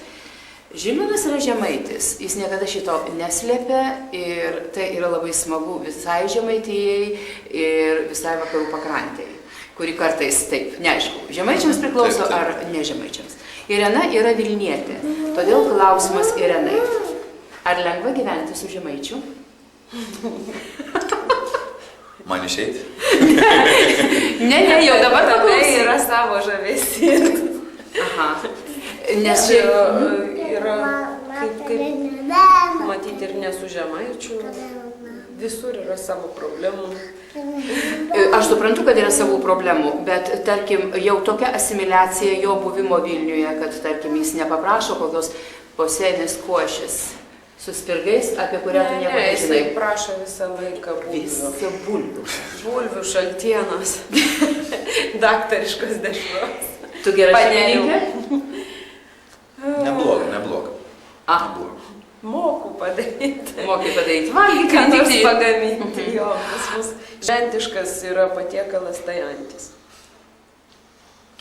Žilvinas yra žemaitis, jis niekada šito neslėpia ir tai yra labai smagu visai Žemaitijai ir visai vakarų pakrantėjai, kuri kartais taip, neaišku, žemaičiams priklauso ar ne žemaičiams. Irena yra Vilnietė, todėl klausimas Irenai. Ar lengva gyventi su žemaičiu? Man išeiti? Ne, jau dabar paklausai. Yra savo žavesys. Aha. Nes yra kaip matyti ir ne su žemaičiu. Visur yra savo problemų. Aš suprantu, kad yra savų problemų, bet, tarkim, jau tokia asimiliacija jo buvimo Vilniuje, kad, tarkim, jis nepaprašo kokios posėnės košės su spirgais, apie kurią tu nieko nežinai. Jis prašo visą laiką bulvių. Bulvių. Bulvių, šaltienos, daktariškos dešros. Tu gera šeimininkė? Nebloga. Nebloga. Moku padaryti. Mokai padaryti valgį, Ką nors tik pagaminti. Jo, pas mus žentiškas yra patiekalas tai antis.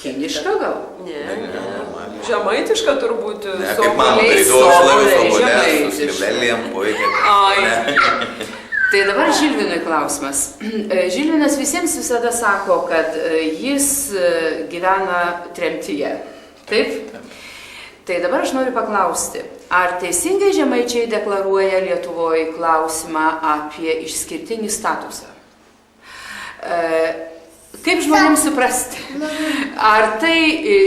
Kiniška gal? Ne. Normaliai. Žemaitiška turbūt. Ne, kaip mama darydavo, šlavė sobolės, su skilelėm, puikiai. Tai dabar Žilvinui klausimas. Žilvinas visiems visada sako, kad jis gyvena tremtyje. Taip? Tai dabar aš noriu paklausti, ar teisingai žemaičiai deklaruoja Lietuvoje klausimą apie išskirtinį statusą? Kaip žmonėms suprasti? Ar tai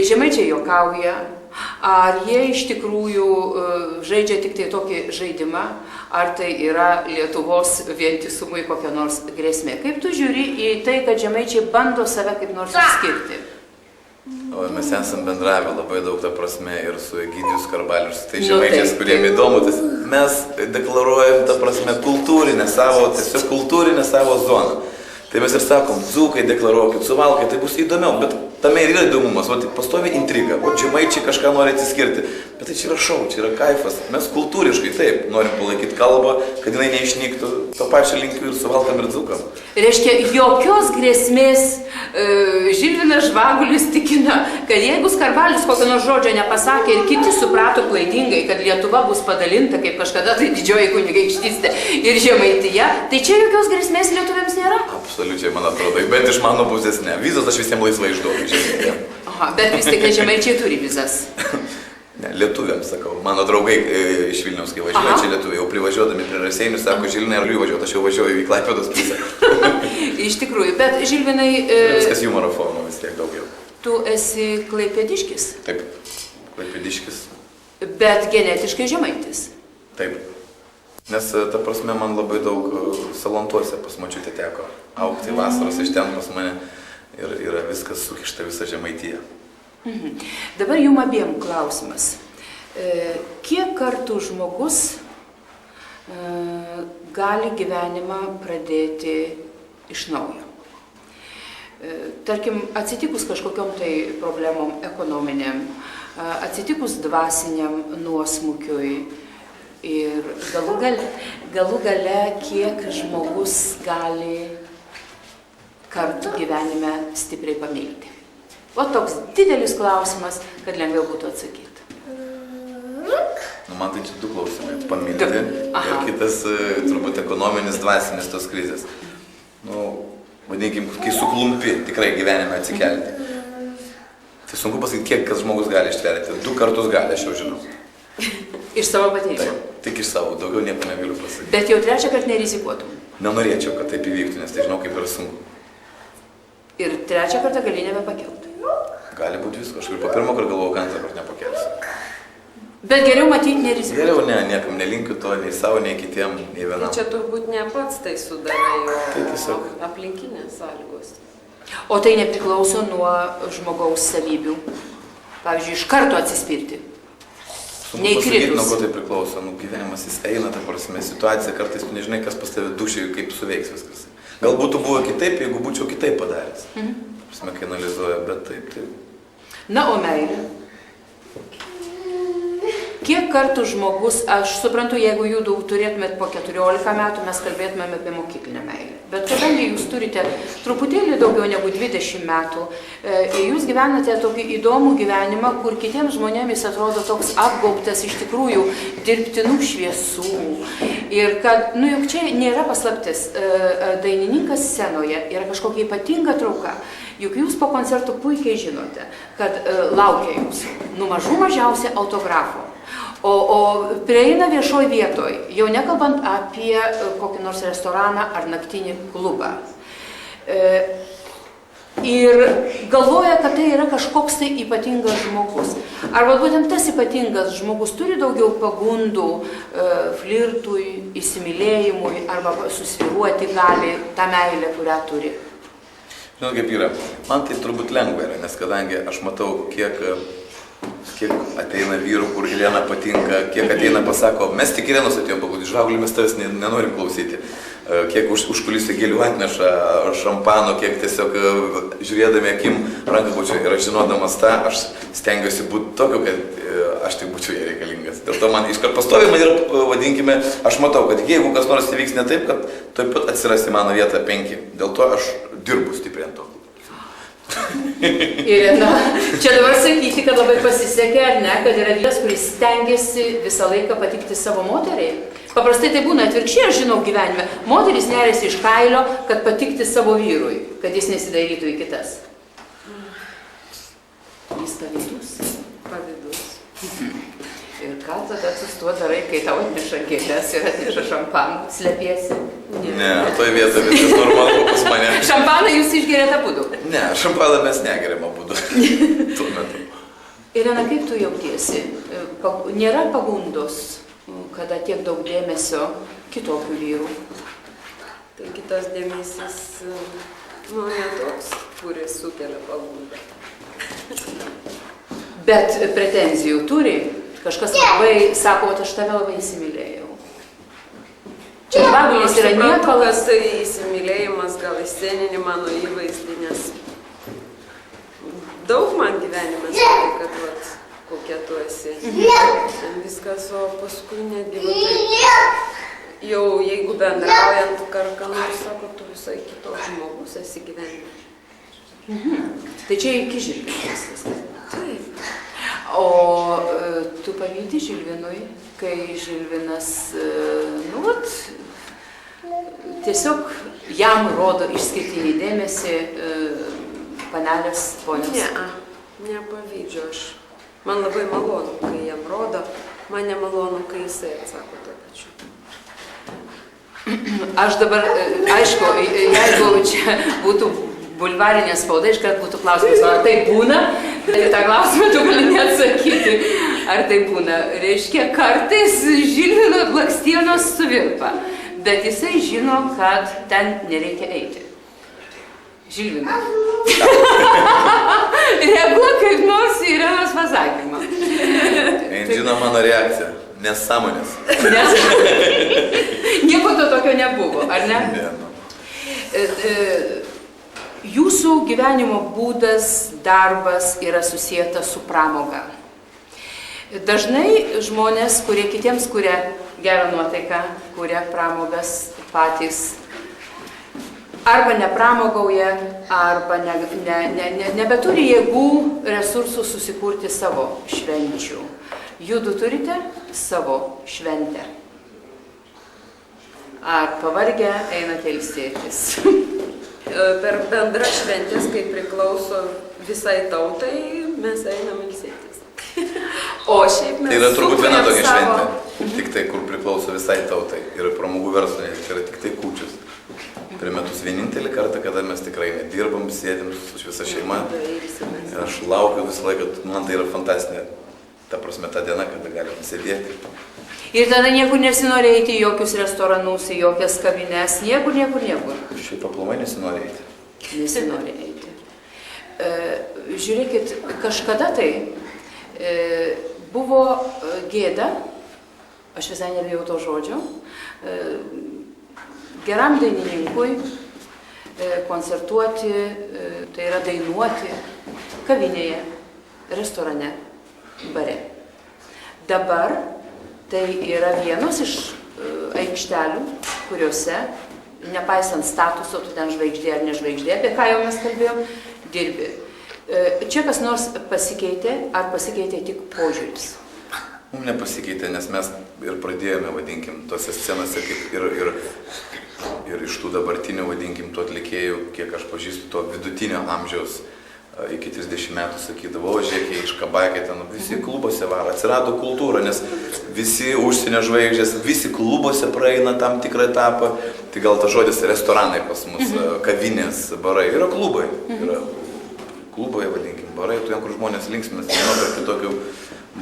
žemaičiai juokauja, ar jie iš tikrųjų žaidžia tik tai tokį žaidimą, ar tai yra Lietuvos vientisumui kokia nors grėsmė? Kaip tu žiūri į tai, kad žemaičiai bando save kaip nors išskirti? O mes esam bendravę labai daug, ta prasme, ir su Egidijus Skarbaliu, ir su tai žemaičiais, kuriem įdomu. Mes deklaruojam, ta prasme, kultūrinę savo zoną. Tai mes ir sakom, dzūkai deklaruokit, suvalkai, tai bus įdomiau, bet tame ir yra įdomumas, o tik pastovi intriga, o žemaičiai kažką nori atsiskirti. Bet tai čia yra šou, čia yra kaifas. Mes kultūriškai taip norim palaikyti kalbą, kad jinai neišnyktų, to pačio linkiu ir suvalkam ir dzūkam. Reiškia, jokios grėsmės Žilvinas Žvagulis tikina, kad jeigu Skarbalius kokio nors žodžio nepasakė ir kiti suprato klaidingai, kad Lietuva bus padalinta, kaip kažkada tai didžioji kunigaikštystė ir Žemaitija, tai čia jokios grėsmės lietuviams nėra? Absoliučiai, man atrodo, bet iš mano pusės ne. Vizas aš visiems laisvai išduodu. Aha, bet vis tik žemaičiai turi vizas. Ne, lietuviams, sakau. Mano draugai iš Vilniaus, kai važiuoja, čia lietuviai, jau privažiuodami prie Raseinių, sako, Žilinai, ar važiuoti, aš jau važiuoju į Klaipėdos pusę. Iš tikrųjų, bet Žilvinai... Viskas humoro forma vis tiek daugiau. Tu esi klaipėdiškis? Taip, klaipėdiškis. Bet genetiškai žemaitis? Taip. Nes, ta prasme, man labai daug Salantuose pas močiutę teko augti vasaros iš ten pas mane ir yra viskas sukišta visa Žemaitija. Dabar jum abiem klausimas. Kiek kartų žmogus gali gyvenimą pradėti iš naujo? Tarkim, atsitikus kažkokiom tai problemom ekonominiam, atsitikus dvasiniam nuosmukiui ir galų gale kiek žmogus gali kartų gyvenime stipriai pamilti. O toks didelis klausimas, kad lengviau būtų atsakyti. Man tai čia du klausimai. Pamilti ir kitas turbūt ekonominis, dvasinis tos krizės. Vadinkim, kai suklumpi tikrai gyvenime atsikelti. Tai sunku pasakyti, kiek kas žmogus gali ištverti. 2 kartus gali, aš jau žinau. Iš savo paties? Taip, tik iš savo, daugiau nieko negaliu pasakyti. Bet jau 3 kartą nerizikuotum? Nenorėčiau, kad taip įvyktų, nes tai žinau, kaip yra sunku. Ir 3 kartą gali nebepakelti? Gali būti visko, aš ir po 1 kartą galvoju, kad 2 kartą nepakelsiu. Bet geriau matyti nerizikuoti? Geriau ne, niekam nelinkiu to, nei savo, nei kitiem, nei vienam. Čia turbūt ne pats tai sudarai, Tai tiesiog aplinkinės sąlygos. O tai nepriklauso nuo žmogaus savybių. Pavyzdžiui, iš karto atsispirti. Sunku pasakyti, nuo ko tai priklauso. Gyvenimas jis eina, ta prasme, situacija, kartais tu nežinai, kas pas tave dušiai, kaip suveiks viskas. Galbūt buvo kitaip, jeigu būčiau kitaip padaręs. Prasme, kai analizuoja, bet taip. Na, o meilė? Kiek kartų žmogus, aš suprantu, jeigu jų daug turėtumėt po 14 metų, mes kalbėtumėm apie mokyklinę meilę. Bet kadangi jūs turite truputėlį daugiau negu 20 metų, jūs gyvenate tokį įdomų gyvenimą, kur kitiems žmonėmis atrodo toks apgaubtas iš tikrųjų dirbtinų šviesų. Ir kad, juk čia nėra paslaptis, dainininkas scenoje yra kažkokia ypatinga trauka. Juk jūs po koncertų puikiai žinote, kad laukia jūsų mažų mažiausia autografo. O prieina viešoj vietoj, jau nekalbant apie kokį nors restoraną ar naktinį klubą. ir galvoja, kad tai yra kažkoks tai ypatingas žmogus. Arba būtent tas ypatingas žmogus turi daugiau pagundų flirtui, įsimylėjimui, arba susvyruoti gali tą meilę, kurią turi. Žinot, kaip yra, man tai turbūt lengva yra, nes kadangi aš matau, kiek ateina vyrų, kur Ilena patinka, kiek ateina pasako, mes tik Irenos atėjom pabūti, Žvaugulį mes tavęs nenorim klausyti, kiek už kulisų gėlių atneša, šampano, kiek tiesiog žiūrėdami akim ranką būčiau ir aš žinodamas tą, aš stengiuosi būti tokiu, kad aš tik būčiau jai reikalingas. Dėl to man iškart pastovi man ir vadinkime, aš matau, kad jeigu kas nors įvyks ne taip, kad taip pat atsirasti mano vietą 5. Dėl to aš dirbu stipriai ant to. Irena, čia dabar sakyti, kad labai pasisekė, ar ne, kad yra vyras, kuris stengiasi visą laiką patikti savo moteriai. Paprastai tai būna atvirkščiai, aš žinau gyvenime. Moteris neriasi iš kailio, kad patikti savo vyrui, kad jis nesidairytų į kitas. Jis pavydus? Pavydus. Ir ką tada su darai, kai tau atneša gėles ir atneša šampaną? Slepiesi? Ne, toj vietoj viskas normalu pas mane. Šampaną jūs išgerėte abudu? Ne, šampaną mes negeriam abudu. Tuo metu. Irena, kaip tu jautiesi? Nėra pagundos, kada tiek daug dėmesio kitokių vyrų? Tai kitas dėmesys, ne toks, kuris sukelia pagundą. Bet pretenzijų turi? Kažkas labai sako, aš tave labai įsimylėjau. Čia Žvagulis yra niekalas. Tai įsimylėjimas, gal įsceninį mano įvaizdį, nes daug man gyvenime sakė, kad vat, kokia tu esi. Viskas, o paskui netgi taip, jau jeigu bendraujant ką nors sako, tu visai kitoks žmogus esi gyvenime. Tai čia iki Žilvinas viskas. Taip. O tu pavydi Žilvinui, kai Žilvinas, tiesiog jam rodo išskirtinį dėmesį panelės ponios? Nepavydžiu aš. Man labai malonu, kai jam rodo, man nemalonu, kai jisai atsako tuo pačiu. Aš dabar, aišku, jeigu čia būtų bulvarinė spauda, iškart būtų klausimas, ar tai būna? Ir tą klausimą tu gali neatsakyti, ar tai būna. Reiškia, kartais Žilvino blakstienos suvirpa, bet jisai žino, kad ten nereikia eiti. Žilvina. Reaguok kaip nors į Irenos pasakymą. Žino mano reakciją. Nesąmonės. Nieko to tokio nebuvo, ar ne? Ne. Jūsų gyvenimo būdas, darbas yra susijęs su pramoga. Dažnai žmonės, kurie kitiems kuria gerą nuotaiką, kuria pramogas patys, arba nepramogauja, arba nebeturi jėgų, resursų susikurti savo švenčių. Judu turite savo šventę. Ar pavargę einate ilsėtis? Per bendrą šventės, kai priklauso visai tautai, mes einam ilsėtis. O šiaip mes... Tai yra turbūt viena tokia šventė, tik tai, kur priklauso visai tautai. Ir pramogų verslui, tai yra tik tai kūčius. Per metus vienintelį kartą, kada mes tikrai nedirbam, sėdim su visa šeima. Ir aš laukiu visą laiką, man tai yra fantastinė, ta prasme, ta diena, kada galim sėdėti. Ir tada niekur nesinori eiti į jokius restoranus, į jokias kavines, niekur. Šiaip aplamai nesinori eiti. Nesinori eiti. Žiūrėkit, kažkada tai buvo gėda, aš visai nebijau to žodžio, geram dainininkui koncertuoti, tai yra dainuoti kavinėje, restorane, bare. Dabar tai yra vienos iš aikštelių, kuriuose, nepaisant statuso, tu ten žvaigždė ar nežvaigždė, apie ką jau mes kalbėjom, dirbi. Čia kas nors pasikeitė, ar pasikeitė tik požiūris? Mums nepasikeitė, nes mes ir pradėjome, vadinkim, tose scenose, kaip ir iš tų dabartinių, vadinkim, tų atlikėjų, kiek aš pažįstu, to vidutinio amžiaus, iki 30 metų sakydavo, žiūrėk, iš Kabakė ten, visi klubuose varo, atsirado kultūra, nes visi užsienio žvaigždės, visi klubuose praeina tam tikrą etapą, tai gal tas žodis restoranai pas mus, kavinės, barai, yra klubai. Yra klubai, vadinkim, barai, ten, kur žmonės linksminasi, vienokiu ar kitokiu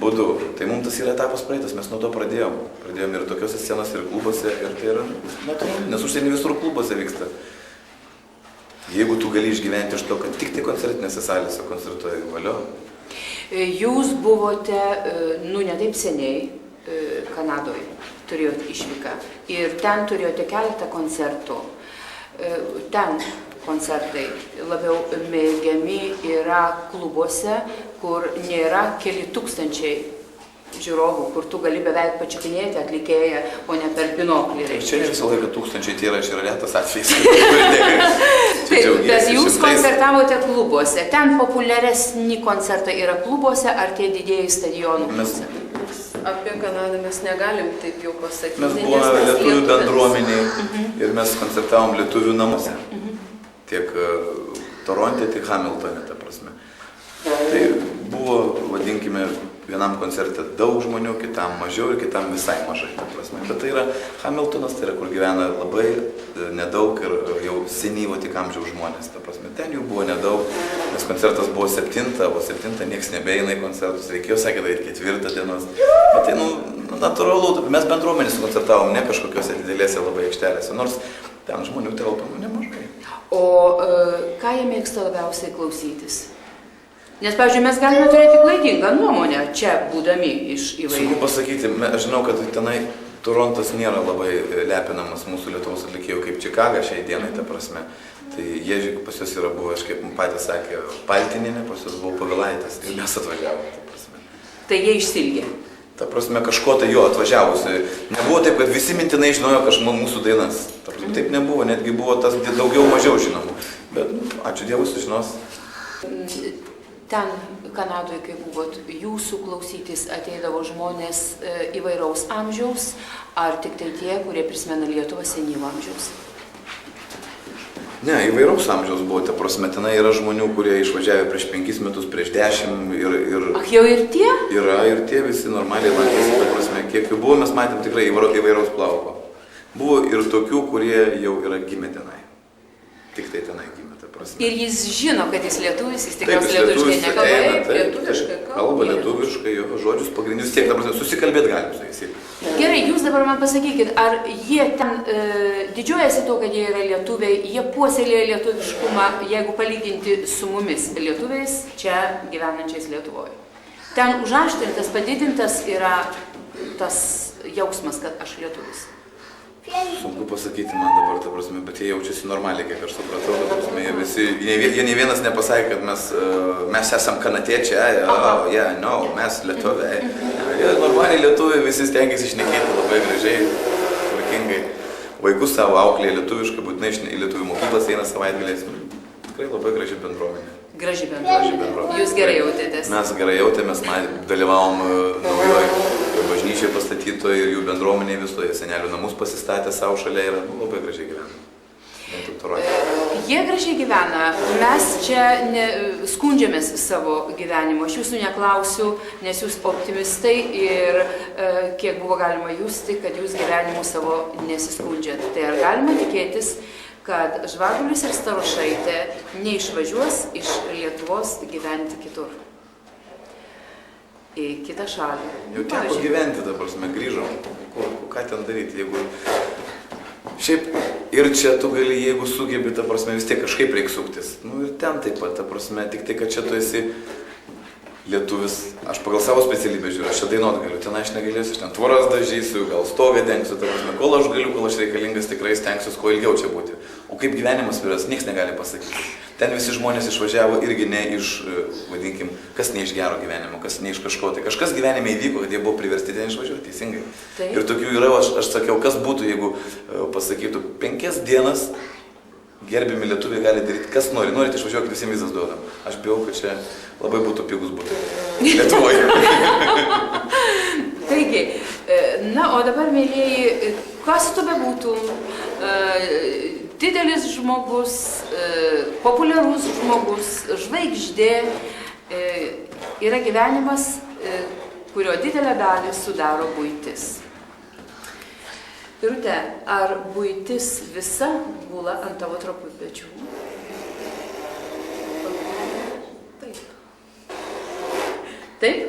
būdu. Tai mums tas yra etapas praeitas, mes nuo to pradėjom. Pradėjom ir tokiuose scenose, ir klubuose, ir tai yra natūralu, nes užsienį visur klubuose vyksta. Jeigu tu gali išgyventi iš to, kad tik tai koncertinėse salėse koncertuoji, valio. Jūs buvote, ne taip seniai, Kanadoje, turėjote išvyką ir ten turėjote keletą koncertų. Ten koncertai labiau mėgiami yra klubuose, kur nėra keli tūkstančiai žiūrovų, kur tu gali beveik pačiupinėti atlikėją, o ne per binoklį. Čia visą laiką tūkstančiai tai yra retas atvejis. Bet jūs koncertavote klubuose. Ten populiaresni koncertai yra klubuose ar tie didieji stadionų koncertai? Apie Kanadą mes negalim taip jau pasakyti. Mes buvome lietuvių bendruomeniai ir mes koncertavom lietuvių namuose. Tiek Toronte, tiek Hamiltone, ta prasme. Tai buvo, vadinkime, vienam koncerte daug žmonių, kitam mažiau ir kitam visai mažai, ta prasme. Bet tai yra Hamiltonas, tai yra, kur gyvena labai nedaug ir jau senyvo tik amžiaus žmonės, ta prasme. Ten jų buvo nedaug, nes koncertas buvo 7, o 7 nieks nebeina į koncertus, reikėjo, sakė, daryti 4 dienos. Bet tai, natūralu, mes bendruomenės koncertavom, ne kažkokiuose didelėse labai aikštelėse, nors ten žmonių telpa nemažai. O ką jie mėgsta labiausiai klausytis? Nes, pavyzdžiui, mes galime turėti klaidingą nuomonę čia būdami iš įvairių. Sunku pasakyti, aš žinau, kad tenai Torontas nėra labai lepinamas mūsų Lietuvos atlikėjų kaip Čikaga šiai dienai, ta prasme. Tai jie pas juos yra buvo, aš kaip patys sakė, Paltininė, pas juos buvo Povilaitis ir mes atvažiavome, ta prasme. Tai jie išsilgė. Ta prasme, kažko tai jo atvažiavusi. Nebuvo taip, kad visi mintinai žinojo mūsų dainas. Ta prasme, taip nebuvo, netgi buvo tas daugiau mažiau žinomų. Bet, ačiū Dievui, sužinos. Ten, Kanadoje, kai buvot, jūsų klausytis ateidavo žmonės įvairaus amžiaus, ar tik tai tie, kurie prisimena Lietuvą senyvo amžiaus? Ne, įvairaus amžiaus buvo, ta prasme, tenai yra žmonių, kurie išvažiavę prieš 5 metus, prieš 10 ir... Ach, jau ir tie? Yra ir tie visi normaliai lankėsi, ta prasme, kiek jų buvo, mes matėm tikrai įvairaus plauko. Buvo ir tokių, kurie jau yra gimę tenai. Tik tai tenai gimė. Ir jis žino, kad jis lietuvis, jis tikriausiai lietuviškai nekalba. Lietuviškai kalba, lietuviškai, jo žodžius pagrindinius tiek, ta prasme, susikalbėti galim su jais. Gerai, jūs dabar man pasakykit, ar jie ten didžiuojasi to, kad jie yra lietuviai, jie puoselėja lietuviškumą, jeigu palyginti su mumis lietuviais, čia gyvenančiais Lietuvoje. Ten užaštrintas, padidintas yra tas jausmas, kad aš lietuvis. Sunku pasakyti man dabar, ta prasme, bet jie jaučiasi normaliai, kiek aš supratau, ta prasme, jie ne vienas nepasakė, kad mes esam kanadiečiai, mes lietuviai. Jie normaliai lietuviai, visi stengiasi šnekėti labai gražiai, tvarkingai. Vaikus savo auklėje lietuviškai, būtinai į lietuvių mokyklas eina savaitgaliais. Tikrai labai graži bendruomenė. Graži bendruomenė. Jūs gerai jautėtės? Mes gerai jautėmės, dalyvavom naujoje bažnyčioje pastatytoje ir jų bendruomenėje visoje, senelių namus pasistatė savo šalia ir labai gražiai gyvena. Jie gražiai gyvena, mes čia skundžiamės savo gyvenimo, aš jūsų neklausiu, nes jūs optimistai ir kiek buvo galima justi, kad jūs gyvenimu savo nesiskundžiat. Tai ar galima tikėtis, kad Žvagulis ir Starošaitė neišvažiuos iš Lietuvos gyventi kitur? Į kitą šalį. Jau teko gyventi, ta prasme, grįžom. Ką ten daryti, jeigu... Šiaip ir čia tu gali, jeigu sugebi, ta prasme, vis tiek kažkaip reikia suktis. Ir ten taip pat, ta prasme, tik tai, kad čia tu esi lietuvis. Aš pagal savo specialybę žiūriu, aš čia dainuot galiu, ten aš negalėsiu, aš ten tvoras dažysiu, gal stogą dengsiu, ta prasme, kol aš galiu, kol aš reikalingas, tikrai stengsiuos kuo ilgiau čia būti. O kaip gyvenimas vyras, nieks negali pasakyti. Ten visi žmonės išvažiavo irgi ne iš, vadinkim, kas ne iš gero gyvenimo, kas ne iš kažko. Tai kažkas gyvenime įvyko, kad jie buvo priversti ten išvažiuoti, teisingai. Taip. Ir tokių yra, aš sakiau, kas būtų, jeigu pasakytų, 5 dienas gerbimi lietuviai gali daryti, kas nori. Norite išvažiuoti, visiems vizas duodam. Aš bijau, kad čia labai būtų pigus būtų Lietuvoje. Taigi, o dabar, mėlieji, kas tu bebūtum, didelis žmogus, populiarus žmogus, žvaigždė, yra gyvenimas, kurio didelę dalį sudaro buitis. Irute, ar buitis visa gula ant tavo trapių pečių? Taip. Taip?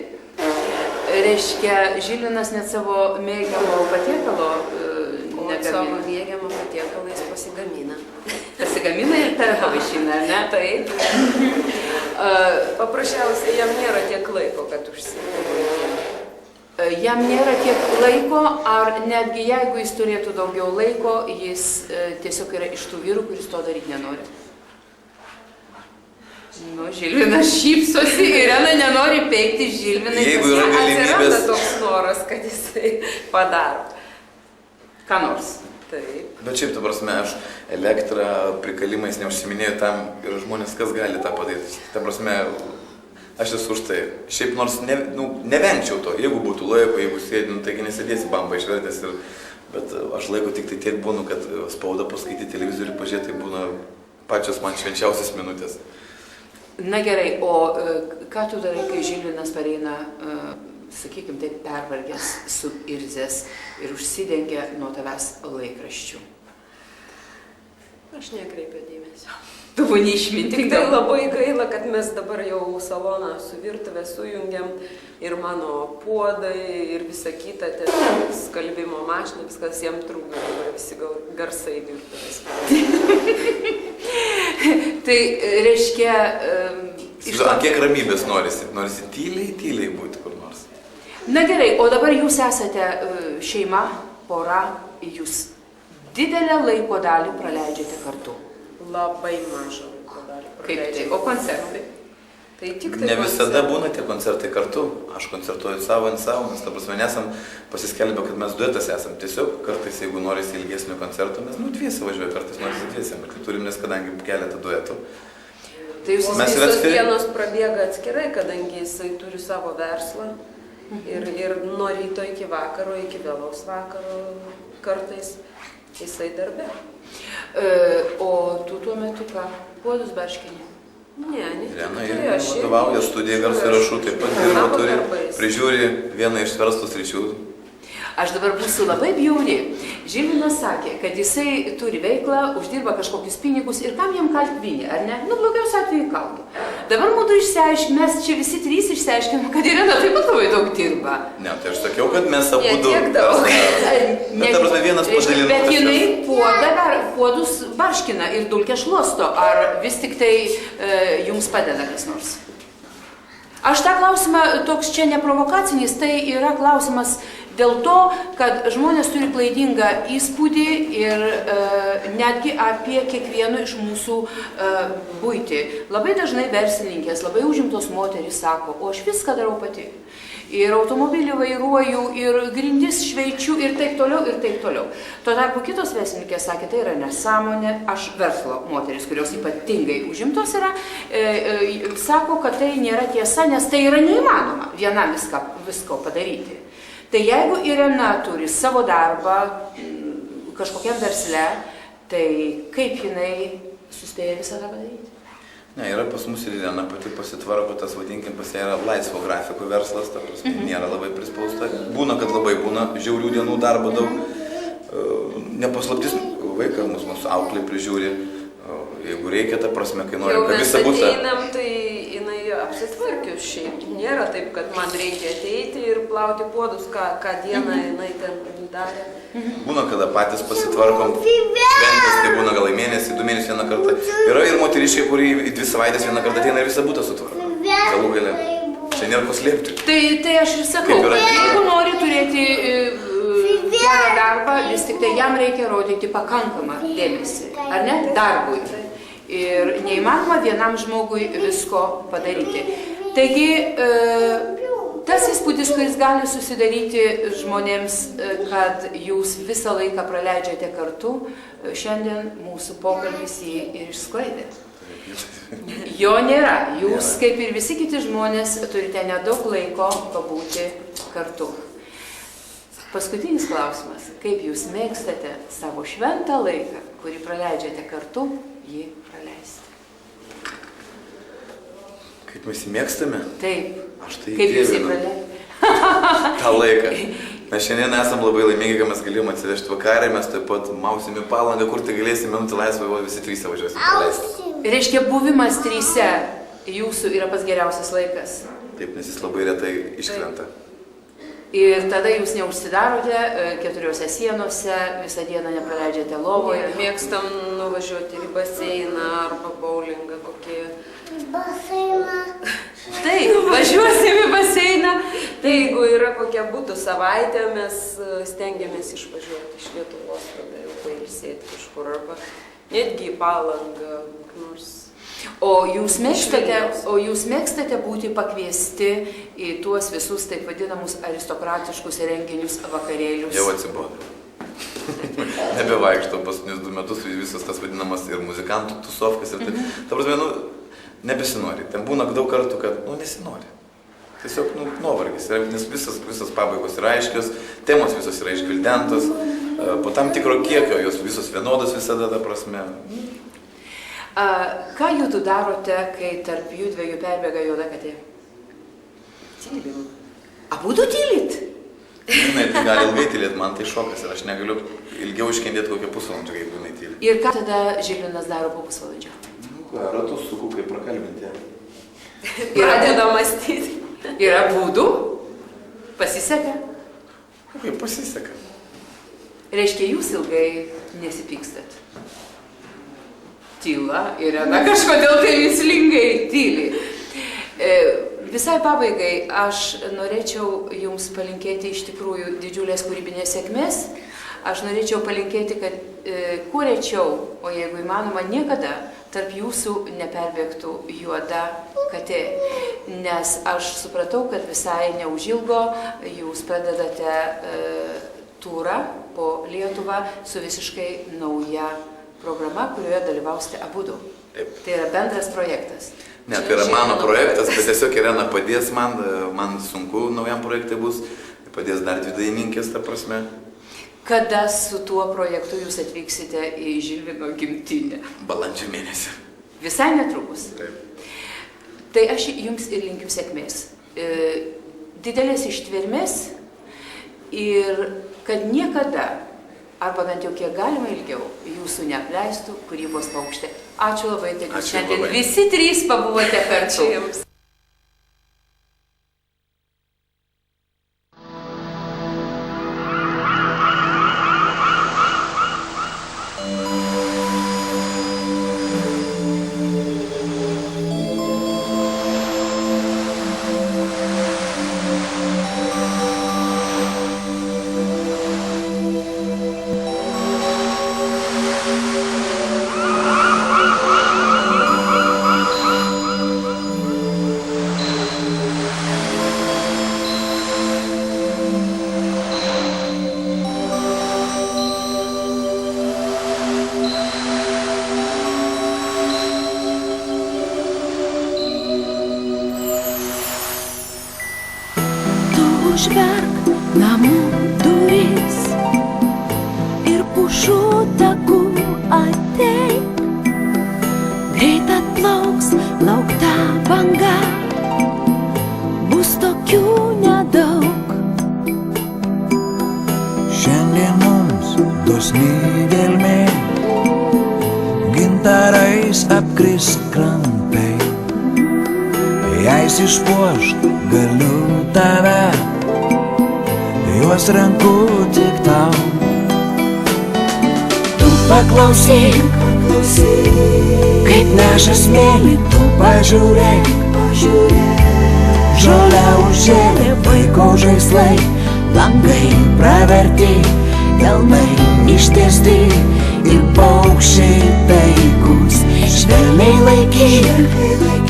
Reiškia, Žilvinas net savo mėgiamo patiekalo Savo mėgiamą patiekalą jis pasigamina. Pasigamina ir tave pavaišina, ar ne? Taip. Paprasčiausiai jam nėra tiek laiko, kad užsiimtų. Jam nėra tiek laiko, ar netgi jeigu jis turėtų daugiau laiko, jis tiesiog yra iš tų vyrų, kuris to daryti nenori. Nu, Žilvinas šypsosi, Irena nenori peikti Žilvinai. Jeigu yra galimybės... Atsiranda toks noras, kad jisai padaro. Ką nors. Taip. Bet šiaip, ta prasme, aš elektrą, prikalimais neužsiminėjau tam ir žmonės, kas gali tą padaryti. Ta prasme, aš esu už tai. Šiaip nors nevengčiau to, jeigu būtų laiko, jeigu sėdinu, taigi nesėdėsi bamba išvertęs. Bet aš laiko tik tai tiek būnu, kad spaudą paskaityti, televizorių pažiūrėti, tai būna pačios man švenčiausias minutės. Na gerai, o ką tu darai, kai Žilvinas pareina, sakykime, taip pervargęs, suirzęs ir užsidengia nuo tavęs laikraščių? Aš nekreipiu dėmesio. Tu būni išmintinga. Tik tai labai gaila, kad mes dabar jau saloną su virtuvė sujungiam ir mano puodai ir visa kita, skalbimo mašina, viskas jam trūkdo, dabar visi garsai virtuvės. Tai reiškia... Kiek ramybės norisi? Norisi tyliai būti kur nors. Na gerai, o dabar jūs esate šeima, pora, jūs didelę laiko dalį praleidžiate kartu. Labai mažą laiko dalį praleidžiate. Kaip tai? O koncertai? Tai tik tai ne visada būna tie koncertai kartu. Aš koncertuoju savo ant savo, mes ta prasme nesam pasiskelbę, kad mes duetas esam. Tiesiog kartais, jeigu norisi ilgesnių koncertų, mes dviese važiuoja, kartais norisi dviese. Bet turim, nes kadangi keletą duetų. Tai jūs visos dienos prabėga atskirai, kadangi jisai turi savo verslą. Ir nuo ryto iki vakaro, iki vėlaus vakaro kartais jisai darbe. O tu tuo metu ką? Puodus barškini? Ne. Irena irgi vadovauja studijai garso įrašų, taip pat dirba, turi, prižiūri vieną iš verslo sričių. Aš dabar būsiu labai bjauri. Žilvinas sakė, kad jisai turi veiklą, uždirba kažkokius pinigus ir kam jam kalt vinį, ar ne? Nu, blogiausiu atveju kaltų. Dabar mūdu išsiaiškinome, mes čia visi trys išsiaiškinome, kad Irena taip pat labai daug dirba. Ne, tai aš sakiau, kad mes abu du. Tiek daug. Bet ta prasme vienas padalino. Bet jinai puodus barškina ir dulkę šluosto. Ar vis tik tai jums padeda kas nors? Aš tą klausimą, toks čia neprovokacinis, tai yra klausimas dėl to, kad žmonės turi klaidingą įspūdį ir netgi apie kiekvieno iš mūsų buitį. Labai dažnai verslininkės, labai užimtos moterys sako, o aš viską darau pati. Ir automobilį vairuoju, ir grindis šveičiu, ir taip toliau, ir taip toliau. Tuo tarpu kitos verslininkės sakė, tai yra nesąmonė, aš verslo moteris, kurios ypatingai užimtos yra, sako, kad tai nėra tiesa, nes tai yra neįmanoma vienam visko padaryti. Tai jeigu Irena turi savo darbą kažkokiam versle, tai kaip jinai suspėja visą tą padaryti? Ne, yra pas mus ir Irena pati pasitvarko, tas vadinkim pas ją yra laisvo grafiko verslas, ta prasme, nėra labai prispausta. Būna, kad labai būna žiaurių dienų darbo daug. Nepaslaptis, vaiką mūsų auklė prižiūri, jeigu reikia, ta prasme, kai nori, kad visą būtą. Jau mes ateinam, tai jinai apsitvarkius šiaip. Nėra taip, kad man reikia ateiti ir plauti puodus, ką dieną jinai ten darė. Būna, kada patys pasitvarkom, šventės, tai būna gal į mėnesį, 2 mėnesius vieną kartą. Yra ir moteriškai, kuri į 2 savaitės vieną kartą ateina ir visą būtą sutvarko. Galų gale. Čia nėra ko slėpti. Tai aš ir sakau, jeigu nori turėti gerą darbą, vis tik tai jam reikia rodyti pakankamą dėmesį, ar ne? Darbui. Ir neįmanoma vienam žmogui visko padaryti. Taigi, tas įspūdis, kuris gali susidaryti žmonėms, kad jūs visą laiką praleidžiate kartu, šiandien mūsų pokalbis jį ir išsklaidė. Jo nėra. Jūs, kaip ir visi kiti žmonės, turite nedaug laiko pabūti kartu. Paskutinis klausimas. Kaip jūs mėgstate savo šventą laiką, kurį praleidžiate kartu, jį praleisti? Kaip mes jį mėgstame? Taip. Aš tai kaip jūs jį dievinu praleidžiate? tą laiką. Mes šiandien esam labai laimingi, kad mes galėjome atsivežti vakarę, mes taip pat mausim į Palangą, kur tai galėsim minutį laisvą, visi trysia važiuosim praleisti. Reiškia, buvimas tryse jūsų yra pats geriausias laikas. Taip, nes jis labai retai iškrenta. Ir tada jūs neužsidarote 4 sienose, visą dieną nepraleidžiate lovoje. Mėgstam nuvažiuoti į baseiną arba bowlingą kokį. Baseiną. Taip, važiuosim į baseiną. Tai jeigu yra kokia būtų savaitė, mes stengiamės išvažiuoti iš Lietuvos, tada jau pailsėti kažkur arba netgi į Palangą, nors. O jūs mėgstate būti pakviesti į tuos visus taip vadinamus aristokratiškus renginius, vakarėlius? Jau atsibodo. Nebevaikštau paskutinius 2 metus visas tas vadinamas ir muzikantų tusovkas ir taip. Ta prasme, nebesinori. Ten būna daug kartų, kad, nesinori. Tiesiog, nuovargis. Nes visas pabaigos yra aiškios, temos visos yra išgvildentos, po tam tikro kiekio, jos visos vienodos visada, ta prasme. Ką jūtų darote, kai tarp jų dviejų perbėga juoda katė? Tylim. Abudu tylit? Jinai tai gali ilgai tylėti, man tai šokas ir aš negaliu ilgiau iškentėti kokią pusvalandžią, kaip jinai tyli. Ir ką tada Žilvinas daro po pusvalandžio? Ratus suku, kaip prakalbinti. Pradeda mąstyti. Yra būdų? Pasiseka? Kaip pasiseka. Reiškia, jūs ilgai nesipykstat. Tyla ir kažkodėl tai vislingai tyli. Visai pabaigai aš norėčiau jums palinkėti iš tikrųjų didžiulės kūrybinės sėkmės. Aš norėčiau palinkėti, kad kuo rečiau, o jeigu įmanoma niekada, tarp jūsų neperbėgtų juoda katė. Nes aš supratau, kad visai neužilgo jūs pradedate turą po Lietuvą su visiškai nauja programa, kurioje dalyvausite abudu. Taip. Tai yra bendras projektas. Ne, tai yra mano projektas, bet tiesiog Irena padės man sunku naujam projektui bus, padės dar 2 dainininkės, ta prasme. Kada su tuo projektu jūs atvyksite į Žilvino gimtinę? Balandžio mėnesį. Visai netrukus. Taip. Tai aš jums ir linkiu sėkmės. Didelės ištvermės ir kad niekada, arba bent jau kiek galima ilgiau, jūsų neapleistų kūrybos paukštė. Ačiū labai, kad jūs šiandien visi 3 pabuvote kartu. Ačiū jums. Užverk namų duris ir pušų takų ateik. Greit atplauks laukta banga, bus tokių nedaug. Šiandien mums dosni gelmė, gintarais apkris krantai. Jais išpuošt galiu tave, juos renku tik tau. Tu paklausyk, kaip neša smėlį, tu pažiūrėk. Žolę užžėlė vaiko žaislai, langai praverti, delnai ištiesti ir paukščiai taikus. Švelniai laikyk,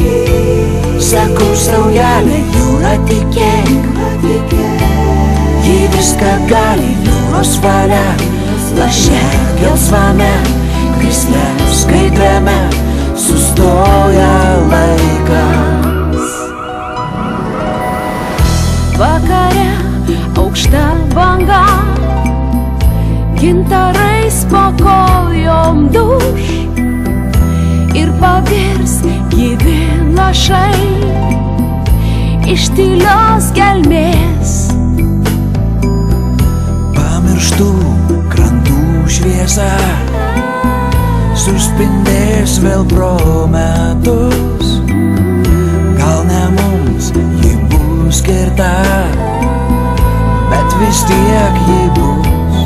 sakau saujelė, jūra tikėk. Ji viską gali, jūros valia, laše gelsvame, krisle skaidriame, sustoja laikas. Vakare aukšta banga, gintarais po kojom duš ir pavirs gyvi lašai iš tylios gelmės. pamirštų krantų šviesa suspindės vėl pro metus. Gal ne mums ji bus skirta, bet vis tiek ji bus.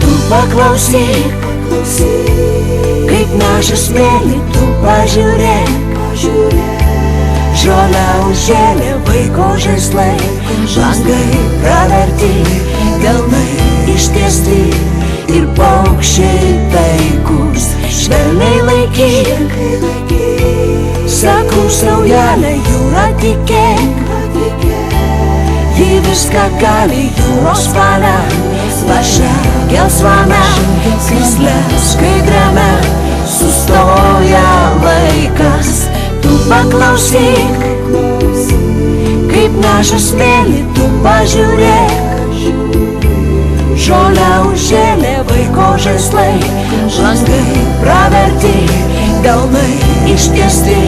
Tu paklausyk, kaip neša smėlį, tu pažiūrėk. Žolę užžėlė vaiko žaislai, langai praverti, delnai ištiesti ir paukščiai taikus. Švelniai laikyk, sakau saujelę, jūra tikėk. Ji viską gali, jūros valia, laša gelsvame, krisle skaidriame, sustoja laikas. Tu paklausyk, kaip neša smėlį, tu pažiūrėk. Žolę užžėlė vaiko žaislai, langai praverti, delnai ištiesti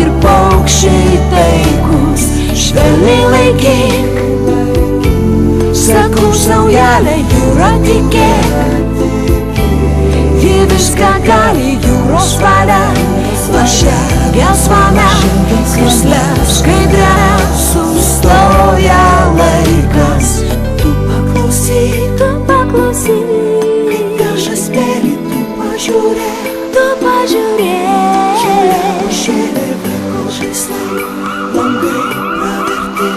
ir paukščiai taikus. Švelniai laikyk, sakau saujelę, jūra tikėk. Ji viską gali, jūros valia, laša gelsvame, krisle skaidriame, sustoja laikas. Tu paklausyk, kaip neša smėlį, tu pažiūrėk. Žolė užžėlė vaiko žaislai, langai praverti,